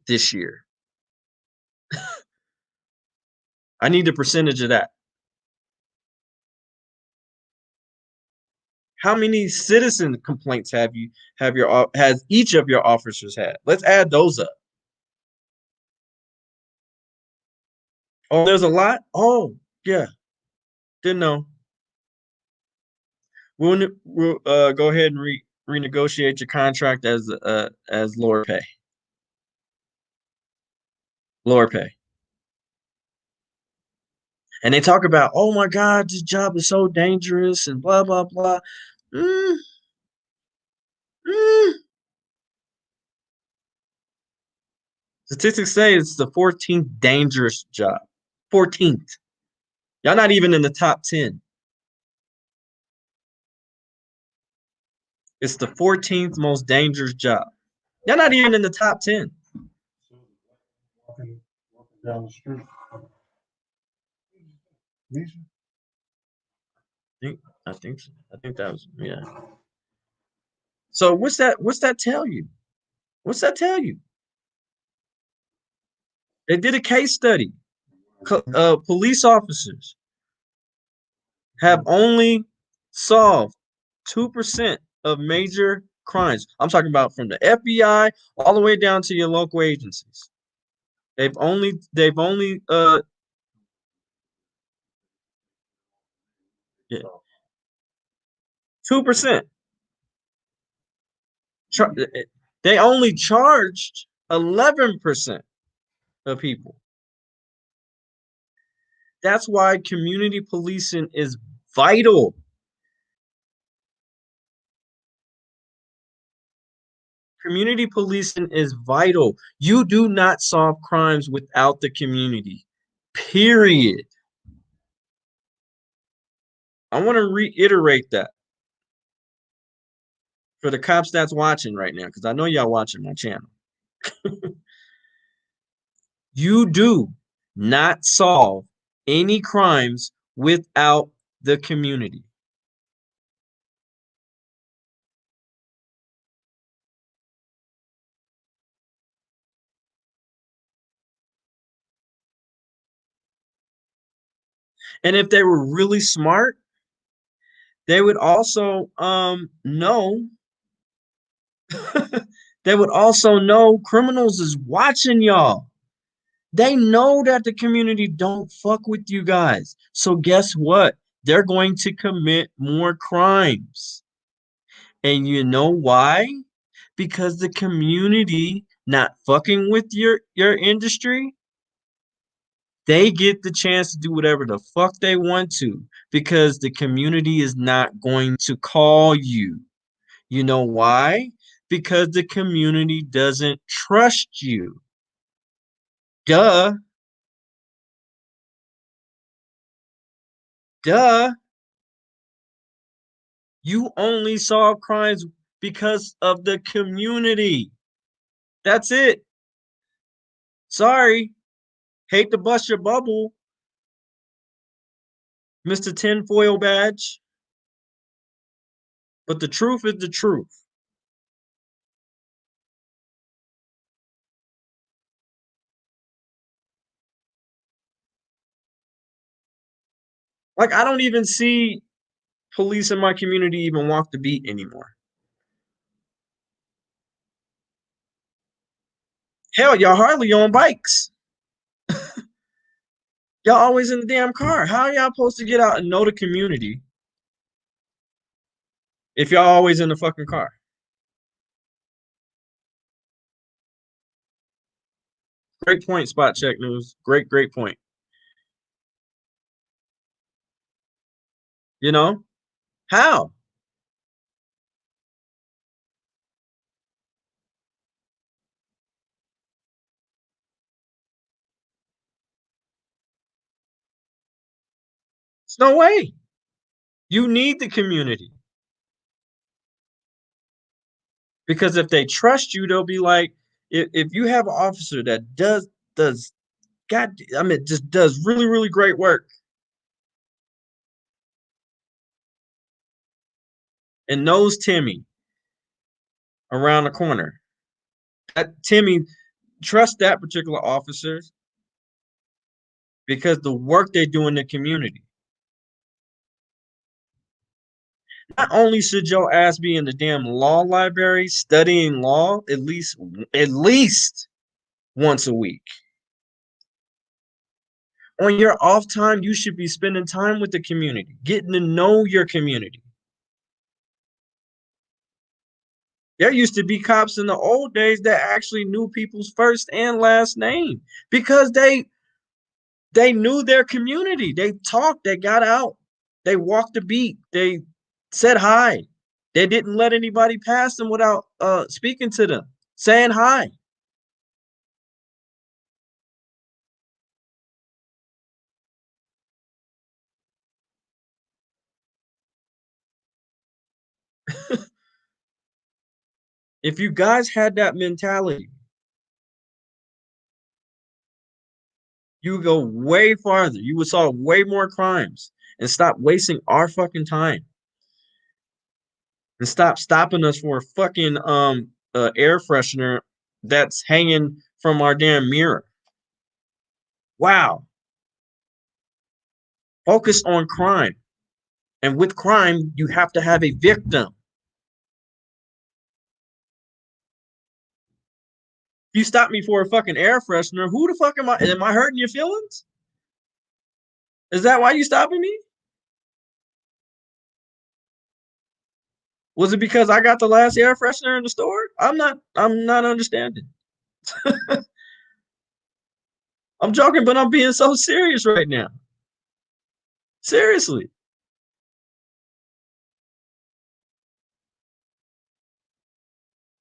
this year. I need the percentage of that. How many citizen complaints has each of your officers had? Let's add those up. Oh, there's a lot? Oh, yeah. Didn't know. We'll go ahead and renegotiate your contract as lower pay. Lower pay. And they talk about, oh my God, this job is so dangerous and blah, blah, blah. Statistics say it's the 14th dangerous job. 14th. Y'all not even in the top 10. It's the 14th most dangerous job. Y'all not even in the top 10. Walking down the street. I think so. I think that was, yeah. So what's that tell you? What's that tell you? They did a case study. Police officers have only solved 2% of major crimes. I'm talking about from the FBI all the way down to your local agencies. They've only yeah. 2%. They only charged 11% of people. That's why community policing is vital. Community policing is vital. You do not solve crimes without the community. Period. I want to reiterate that for the cops that's watching right now, because I know y'all watching my channel. You do not solve any crimes without the community. And if they were really smart, they would also know they would also know criminals is watching y'all. They know that the community don't fuck with you guys. So guess what? They're going to commit more crimes. And you know why? Because the community not fucking with your industry, they get the chance to do whatever the fuck they want to because the community is not going to call you. You know why? Because the community doesn't trust you. Duh. Duh. You only solve crimes because of the community. That's it. Sorry. Hate to bust your bubble, Mr. Tinfoil Badge. But the truth is the truth. Like, I don't even see police in my community even walk the beat anymore. Hell, y'all hardly on bikes. Y'all always in the damn car. How are y'all supposed to get out and know the community if y'all always in the fucking car? Great point, Spot Check News. Great point. You know? How? It's no way. You need the community. Because if they trust you, they'll be like, if you have an officer that does just does really, really great work and knows Timmy around the corner, that Timmy trusts that particular officer because the work they do in the community. Not only should your ass be in the damn law library studying law at least once a week. On your off time, you should be spending time with the community, getting to know your community. There used to be cops in the old days that actually knew people's first and last name because they knew their community. They talked, they got out, they walked the beat, they said hi. They didn't let anybody pass them without speaking to them, saying hi. If you guys had that mentality, you would go way farther. You would solve way more crimes and stop wasting our fucking time. And stop stopping us for a fucking air freshener that's hanging from our damn mirror. Wow. Focus on crime. And with crime, you have to have a victim. If you stop me for a fucking air freshener, who the fuck am I? Am I hurting your feelings? Is that why you stopping me? Was it because I got the last air freshener in the store? I'm not understanding. I'm joking, but I'm being so serious right now. Seriously.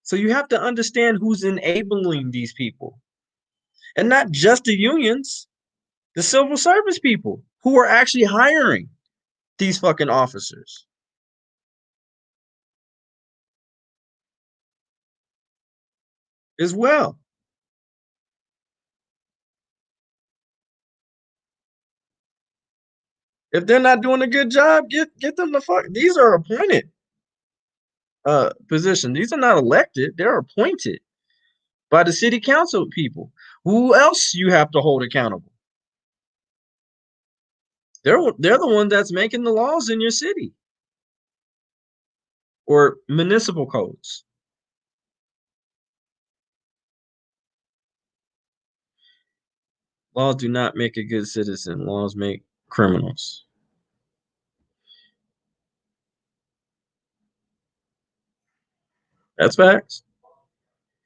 So you have to understand who's enabling these people. And not just the unions, the civil service people who are actually hiring these fucking officers. As well. If they're not doing a good job, get them the fuck. These are appointed positions. These are not elected. They're appointed by the city council people. Who else you have to hold accountable? They're the one that's making the laws in your city or municipal codes. Laws do not make a good citizen. Laws make criminals. That's facts.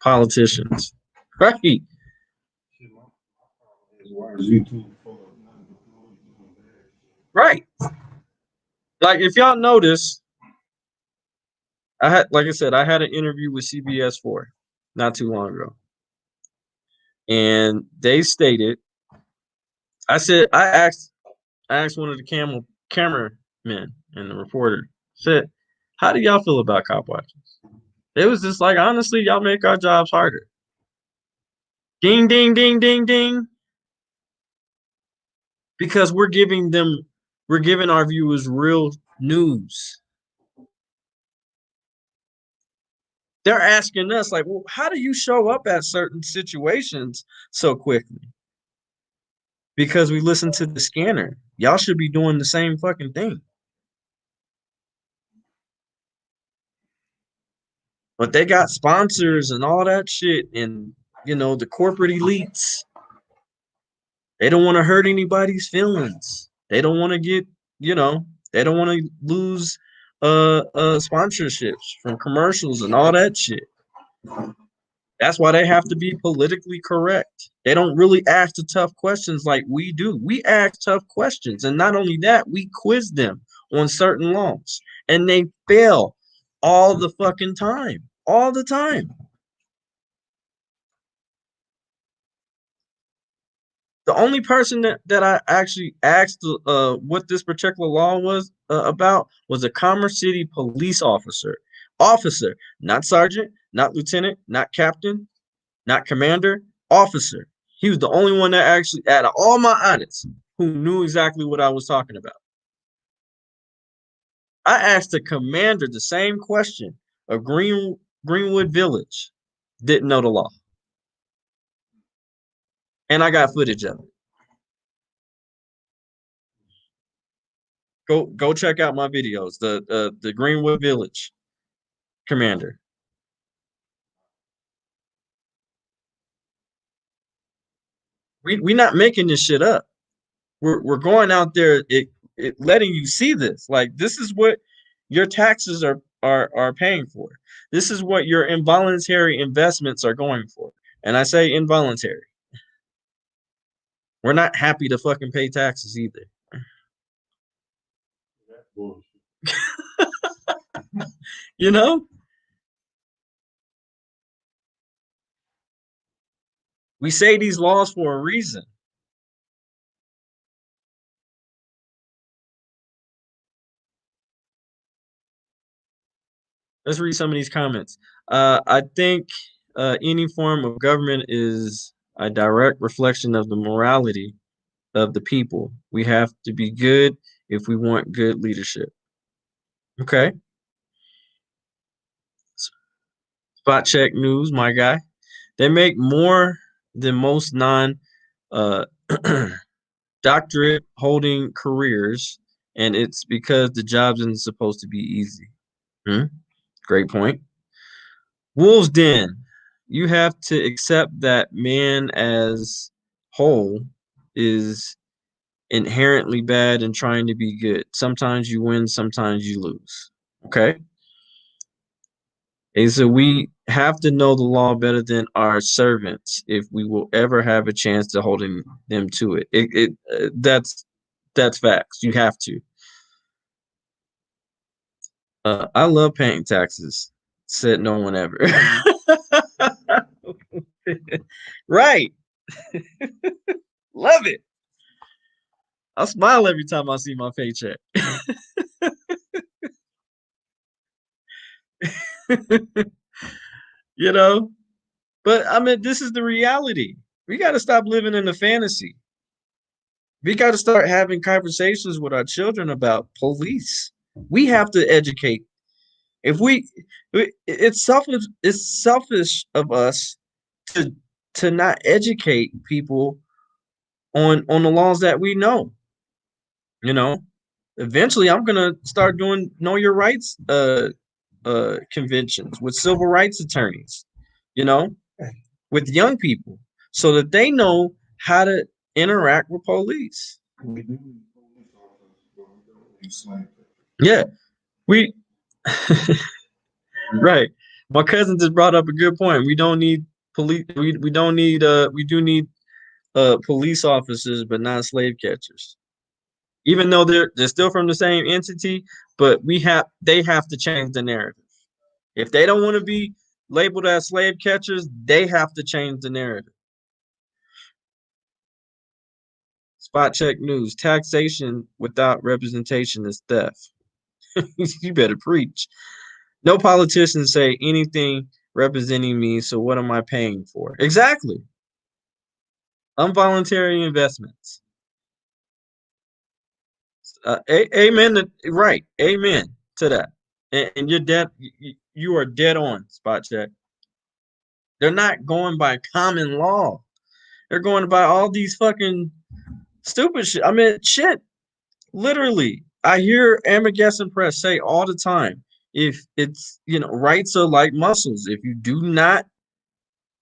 Politicians. Right. Right. Like if y'all notice, like I said, I had an interview with CBS 4 not too long ago. And they stated, I asked one of the cameramen and the reporter, said, how do y'all feel about cop watches? It was just like, honestly, y'all make our jobs harder. Ding, ding, ding, ding, ding. Because we're giving our viewers real news. They're asking us, like, well, how do you show up at certain situations so quickly? Because we listen to the scanner. Y'all should be doing the same fucking thing. But they got sponsors and all that shit, and the corporate elites. They don't want to hurt anybody's feelings. They don't want to get, they don't want to lose sponsorships from commercials and all that shit. That's why they have to be politically correct. They don't really ask the tough questions like we do. We ask tough questions. And not only that, we quiz them on certain laws. And they fail all the fucking time. All the time. The only person that I actually asked what this particular law was about was a Commerce City police officer. Officer, not sergeant, not lieutenant, not captain, not commander, officer. He was the only one that actually, out of all my audits, who knew exactly what I was talking about. I asked the commander the same question of Greenwood Village, didn't know the law. And I got footage of it. Go check out my videos. The Greenwood Village commander. We not making this shit up. We're going out there letting you see this. Like, this is what your taxes are paying for. This is what your involuntary investments are going for. And I say involuntary. We're not happy to fucking pay taxes either. You know? We say these laws for a reason. Let's read some of these comments. I think any form of government is a direct reflection of the morality of the people. We have to be good if we want good leadership. Okay. Spot check news, my guy. They make more than most non doctorate holding careers, and it's because the job isn't supposed to be easy. Great point. Wolves Den. You have to accept that man as whole is inherently bad and trying to be good. Sometimes you win, sometimes you lose. Okay. And so we have to know the law better than our servants if we will ever have a chance to holding them to it. That's facts. You have to. I love paying taxes. Said no one ever. Right. Love it. I smile every time I see my paycheck. You know, but I mean, this is the reality. We got to stop living in the fantasy. We got to start having conversations with our children about police. We have to educate. It's selfish. It's selfish of us to not educate people on the laws that we know. You know, eventually I'm gonna start doing know your rights conventions with civil rights attorneys, you know, with young people, so that they know how to interact with police. Yeah, we right. My cousin just brought up a good point. We don't need police. We don't need we do need police officers, but not slave catchers. Even though they're still from the same entity, but they have to change the narrative. If they don't want to be labeled as slave catchers, they have to change the narrative. Spot check news. Taxation without representation is theft. You better preach. No politicians say anything representing me, so what am I paying for? Exactly. Involuntary investments. Amen. Right. Amen to that. And you're dead. You are dead on, spot check. They're not going by common law. They're going by all these fucking stupid shit. I mean, shit. Literally, I hear Armageddon Press say all the time, if it's, rights are like muscles. If you do not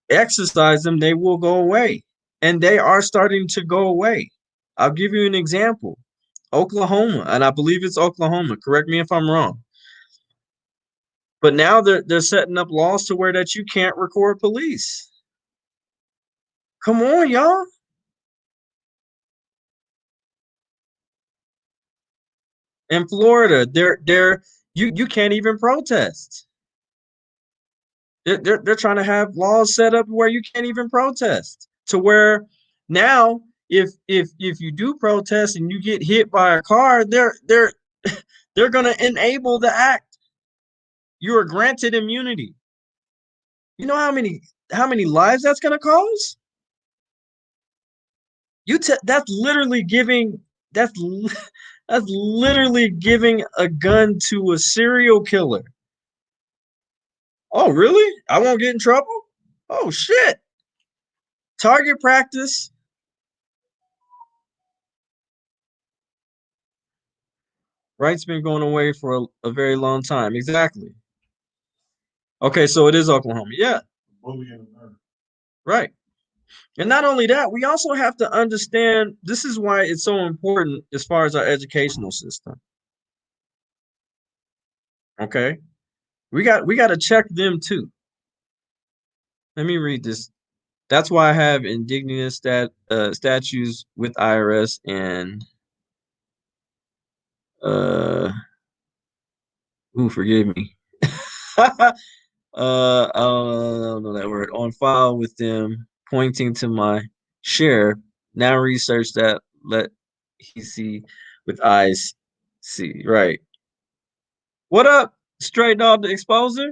exercise them, they will go away. And they are starting to go away. I'll give you an example. Oklahoma, and I believe it's Oklahoma. Correct me if I'm wrong. But now they're setting up laws to where that you can't record police. Come on, y'all. In Florida, you can't even protest. They're trying to have laws set up where you can't even protest. To where now, if you do protest and you get hit by a car, they're gonna enable the act. You are granted immunity. You know how many lives that's gonna cause? That's literally giving that's that's literally giving a gun to a serial killer. Oh, really? I won't get in trouble? Oh shit. Target practice. Right's been going away for a very long time. Exactly. Okay, so it is Oklahoma. Yeah. Right. And not only that, we also have to understand this is why it's so important as far as our educational system. Okay. We got to check them too. Let me read this. That's why I have indigenous statues with IRS and forgive me. I don't know that word. On file with them, pointing to my share. Now research that. Let he see with eyes see. Right. What up, Straight Dog the Exposer?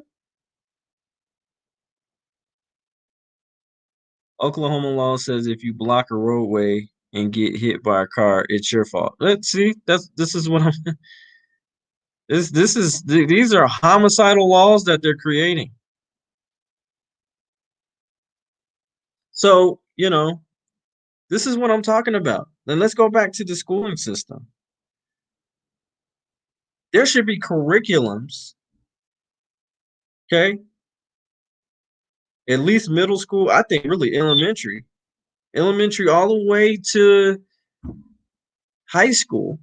Oklahoma law says if you block a roadway and get hit by a car, it's your fault. Let's see. This is what I'm. These are homicidal laws that they're creating. So, this is what I'm talking about. Then let's go back to the schooling system. There should be curriculums, okay? At least middle school, I think really elementary all the way to high school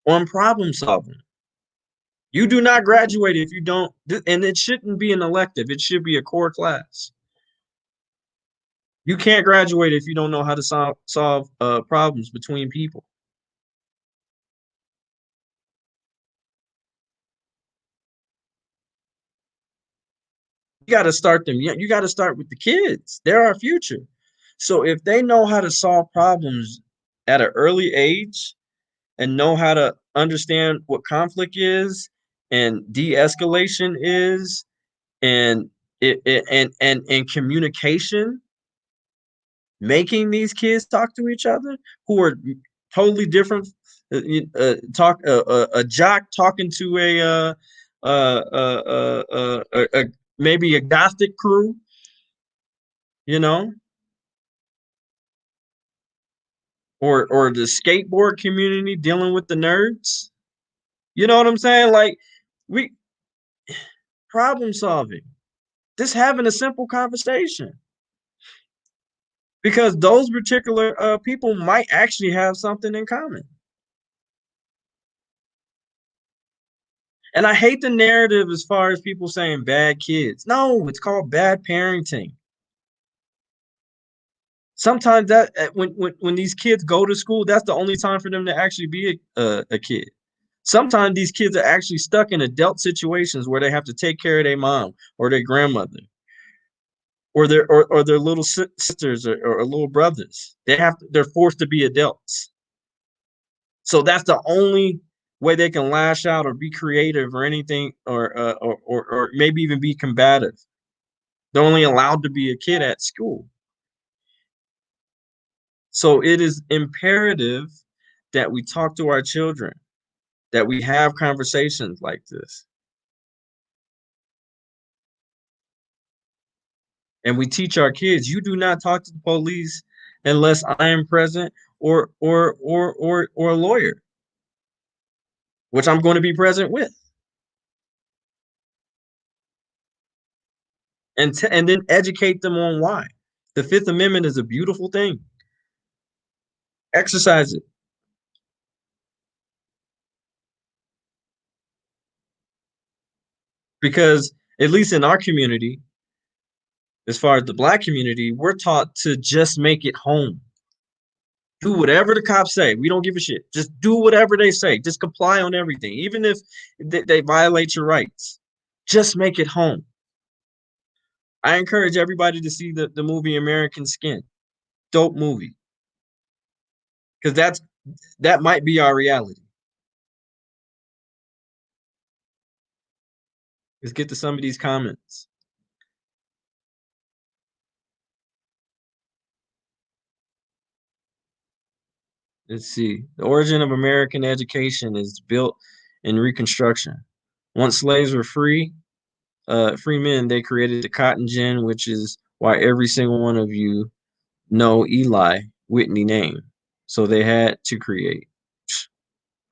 on problem solving. You do not graduate if you don't, and it shouldn't be an elective. It should be a core class. You can't graduate if you don't know how to solve problems between people. You got to start them. You got to start with the kids. They're our future. So if they know how to solve problems at an early age and know how to understand what conflict is and de-escalation is and and communication, making these kids talk to each other who are totally different. A jock talking to maybe a gothic crew, or the skateboard community dealing with the nerds. You know what I'm saying? Like we problem solving, just having a simple conversation. Because those particular people might actually have something in common. And I hate the narrative as far as people saying bad kids. No, it's called bad parenting. Sometimes that when these kids go to school, that's the only time for them to actually be a kid. Sometimes these kids are actually stuck in adult situations where they have to take care of their mom or their grandmother or their little sisters or little brothers. They're forced to be adults. So that's the only way they can lash out or be creative or anything or maybe even be combative. They're only allowed to be a kid at school. So it is imperative that we talk to our children, that we have conversations like this. And we teach our kids, you do not talk to the police unless I am present or a lawyer, which I'm going to be present with. And then educate them on why. The Fifth Amendment is a beautiful thing. Exercise it. because at least in our community, as far as the Black community, we're taught to just make it home. Do whatever the cops say. We don't give a shit. Just do whatever they say. Just comply on everything, even if they violate your rights. Just make it home. I encourage everybody to see the movie American Skin. Dope movie. Because that might be our reality. Let's get to some of these comments. Let's see. The origin of American education is built in Reconstruction. Once slaves were free men, they created the cotton gin, which is why every single one of you know Eli Whitney name. So they had to create.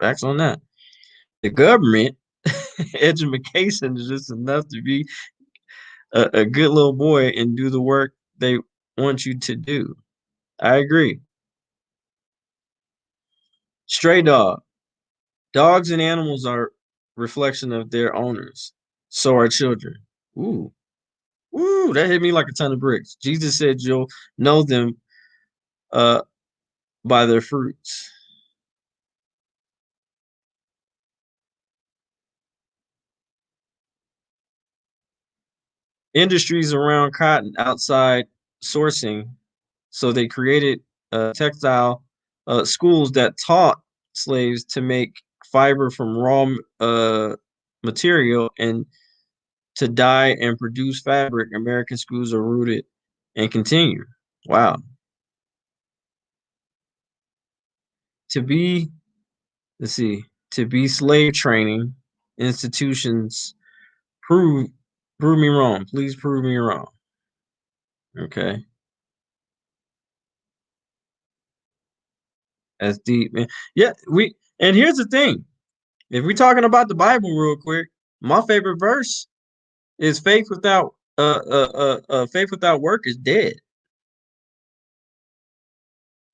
Facts on that. The government education is just enough to be a good little boy and do the work they want you to do. I agree. Stray dog. Dogs and animals are reflection of their owners. So are children. Ooh. Ooh, that hit me like a ton of bricks. Jesus said you'll know them by their fruits. Industries around cotton outside sourcing. So they created textile schools that taught slaves to make fiber from raw material and to dye and produce fabric. American schools are rooted and continue. Wow. To be, let's see, to be slave training institutions prove me wrong. Please prove me wrong. Okay. That's deep, man. Yeah, and here's the thing. If we're talking about the Bible real quick, my favorite verse is faith without work is dead.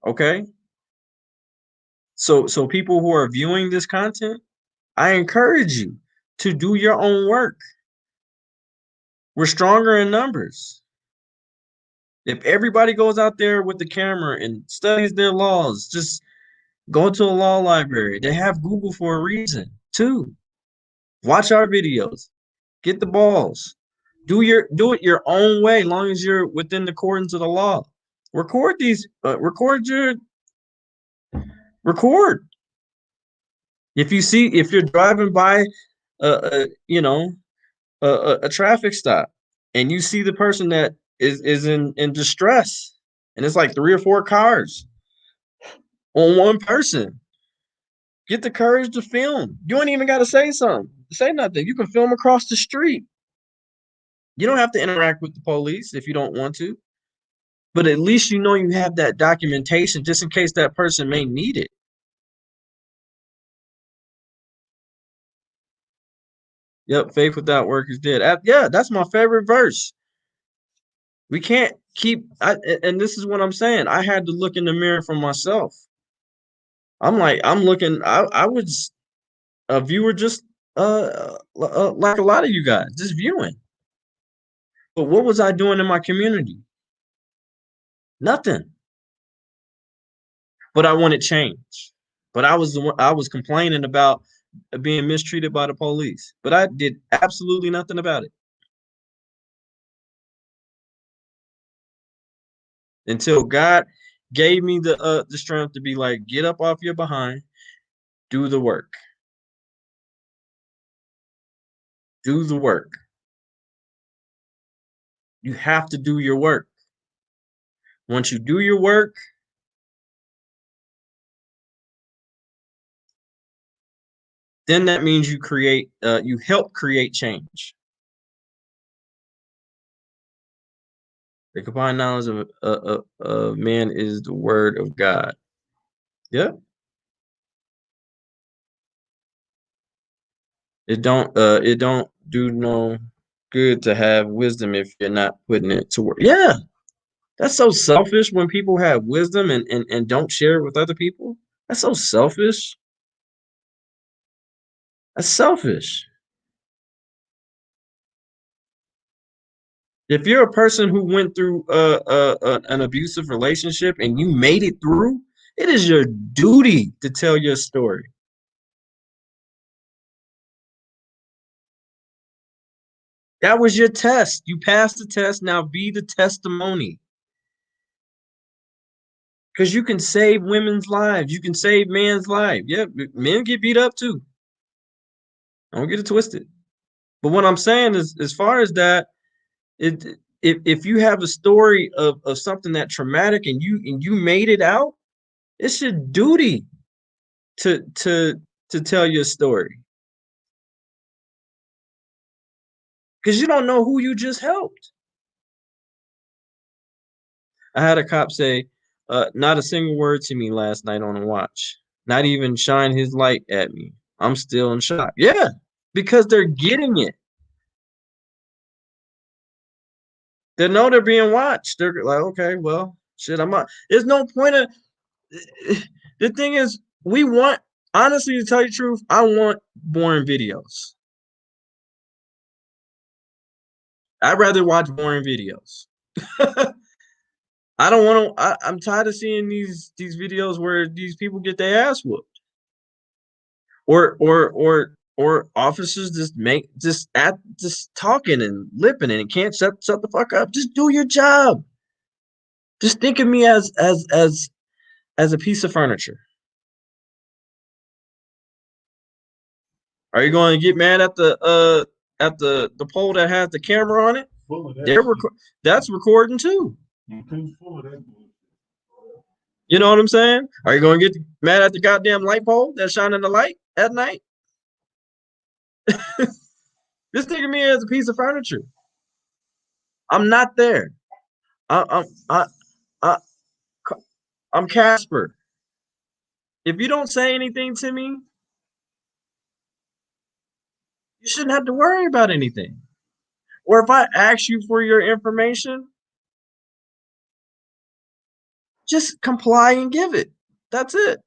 Okay? So people who are viewing this content, I encourage you to do your own work. We're stronger in numbers. If everybody goes out there with the camera and studies their laws, just go to a law library. They have Google for a reason, too. Watch our videos. Get the balls. Do it your own way, as long as you're within the accordance of the law. Record these. Record. If you're driving by, a traffic stop, and you see the person that is in distress, and it's like 3 or 4 cars on one person, get the courage to film. You ain't even got to say nothing. You can film across the street. You don't have to interact with the police if you don't want to, but at least you know you have that documentation just in case that person may need it. Yep, faith without work is dead. Yeah, that's my favorite verse. We can't and this is what I'm saying. I had to look in the mirror for myself. I'm looking. I was a viewer, just like a lot of you guys, just viewing. But what was I doing in my community? Nothing. But I wanted change. But I was complaining about being mistreated by the police. But I did absolutely nothing about it until God gave me the strength to be like, get up off your behind, do the work. Do the work. You have to do your work. Once you do your work, then that means you help create change. The combined knowledge of man is the word of God. Yeah. It don't do no good to have wisdom if you're not putting it to work. Yeah. That's so selfish when people have wisdom and don't share it with other people. That's so selfish. That's selfish. If you're a person who went through an abusive relationship and you made it through, it is your duty to tell your story. That was your test. You passed the test. Now be the testimony. Because you can save women's lives. You can save men's life. Yeah, men get beat up too. Don't get it twisted. But what I'm saying is, as far as that, if you have a story of something that traumatic and you made it out, it's your duty to tell your story. Because you don't know who you just helped. I had a cop say, not a single word to me last night on the watch. Not even shine his light at me. I'm still in shock. Yeah, because they're getting it. They know they're being watched. They're like, okay, well, shit, I'm not. There's no point of. The thing is, we want, honestly, to tell you the truth, I want boring videos. I'd rather watch boring videos. I don't want to. I'm tired of seeing these videos where these people get their ass whooped, or officers just talking and lipping and can't shut the fuck up. Just do your job. Just think of me as a piece of furniture. Are you going to get mad at the pole that has the camera on it? That's recording too. You know what I'm saying? Are you going to get mad at the goddamn light pole that's shining the light at night? Just think of me as a piece of furniture. I'm not there. I'm Casper. If you don't say anything to me, you shouldn't have to worry about anything. Or if I ask you for your information, just comply and give it. That's it.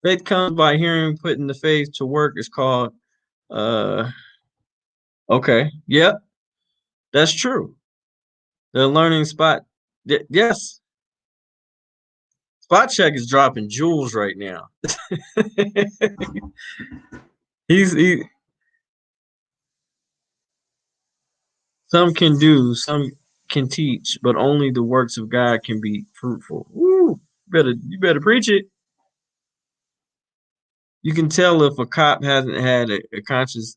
Faith comes by hearing, putting the faith to work is called okay. Yep, that's true. The learning spot. Yes. Spot check is dropping jewels right now. he some can do, some can teach, but only the works of God can be fruitful. Woo! You better preach it. You can tell if a cop hasn't had a conscience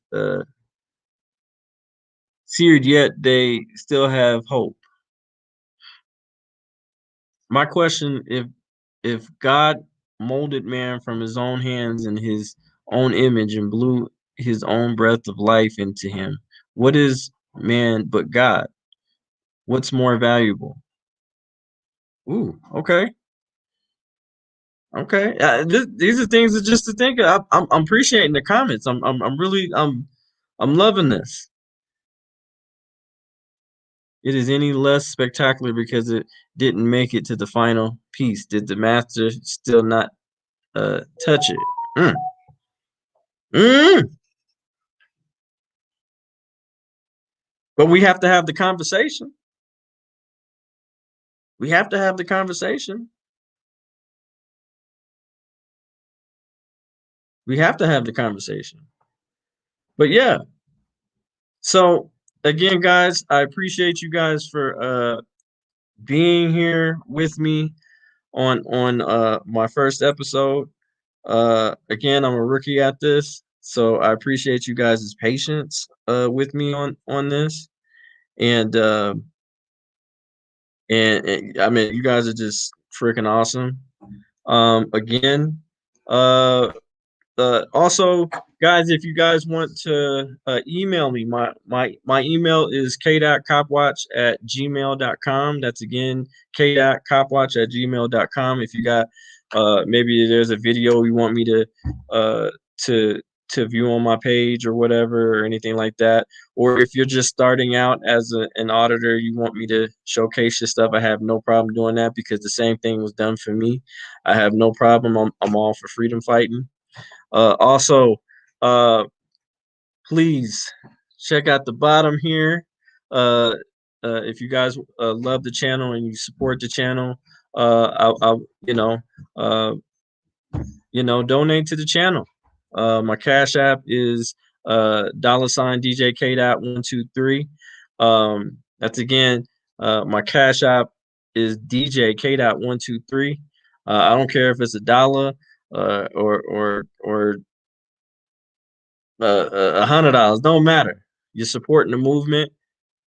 seared yet, they still have hope. My question, if God molded man from his own hands and his own image and blew his own breath of life into him, what is man but God? What's more valuable? Ooh, okay. Okay. These are things that just to think of. I'm appreciating the comments. I'm really I'm loving this. It is any less spectacular because it didn't make it to the final piece. Did the master still not touch it? Mm. Mm. But we have to have the conversation. We have to have the conversation. We have to have the conversation. But yeah. So again, guys, I appreciate you guys for being here with me on my first episode. Again, I'm a rookie at this, so I appreciate you guys' patience with me on this. And I mean, you guys are just freaking awesome. Again, also, guys, if you guys want to email me, my email is k.copwatch@gmail.com. That's again k.copwatch@gmail.com. If you got maybe there's a video you want me to view on my page or whatever or anything like that, or if you're just starting out as an auditor, you want me to showcase your stuff, I have no problem doing that because the same thing was done for me. I have no problem. I'm all for freedom fighting. Also, please check out the bottom here. If you guys love the channel and you support the channel, donate to the channel. My Cash App is $DJ Kdot123. That's again, my Cash App is DJ Kdot123. I don't care if it's $1 or $100. Don't matter. You're supporting the movement.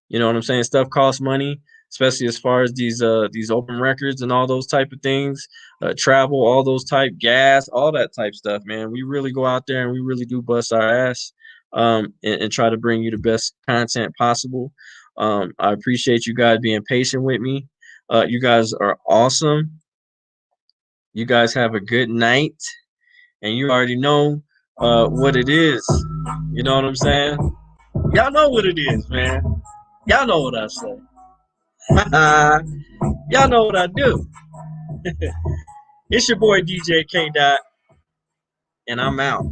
You know what I'm saying? Stuff costs money, especially as far as these open records and all those type of things, travel, all those type, gas, all that type stuff, man. We really go out there and we really do bust our ass, and try to bring you the best content possible. I appreciate you guys being patient with me. You guys are awesome. You guys have a good night, and you already know what it is. You know what I'm saying? Y'all know what it is, man. Y'all know what I say. Y'all know what I do. It's your boy DJ K Dot, and I'm out.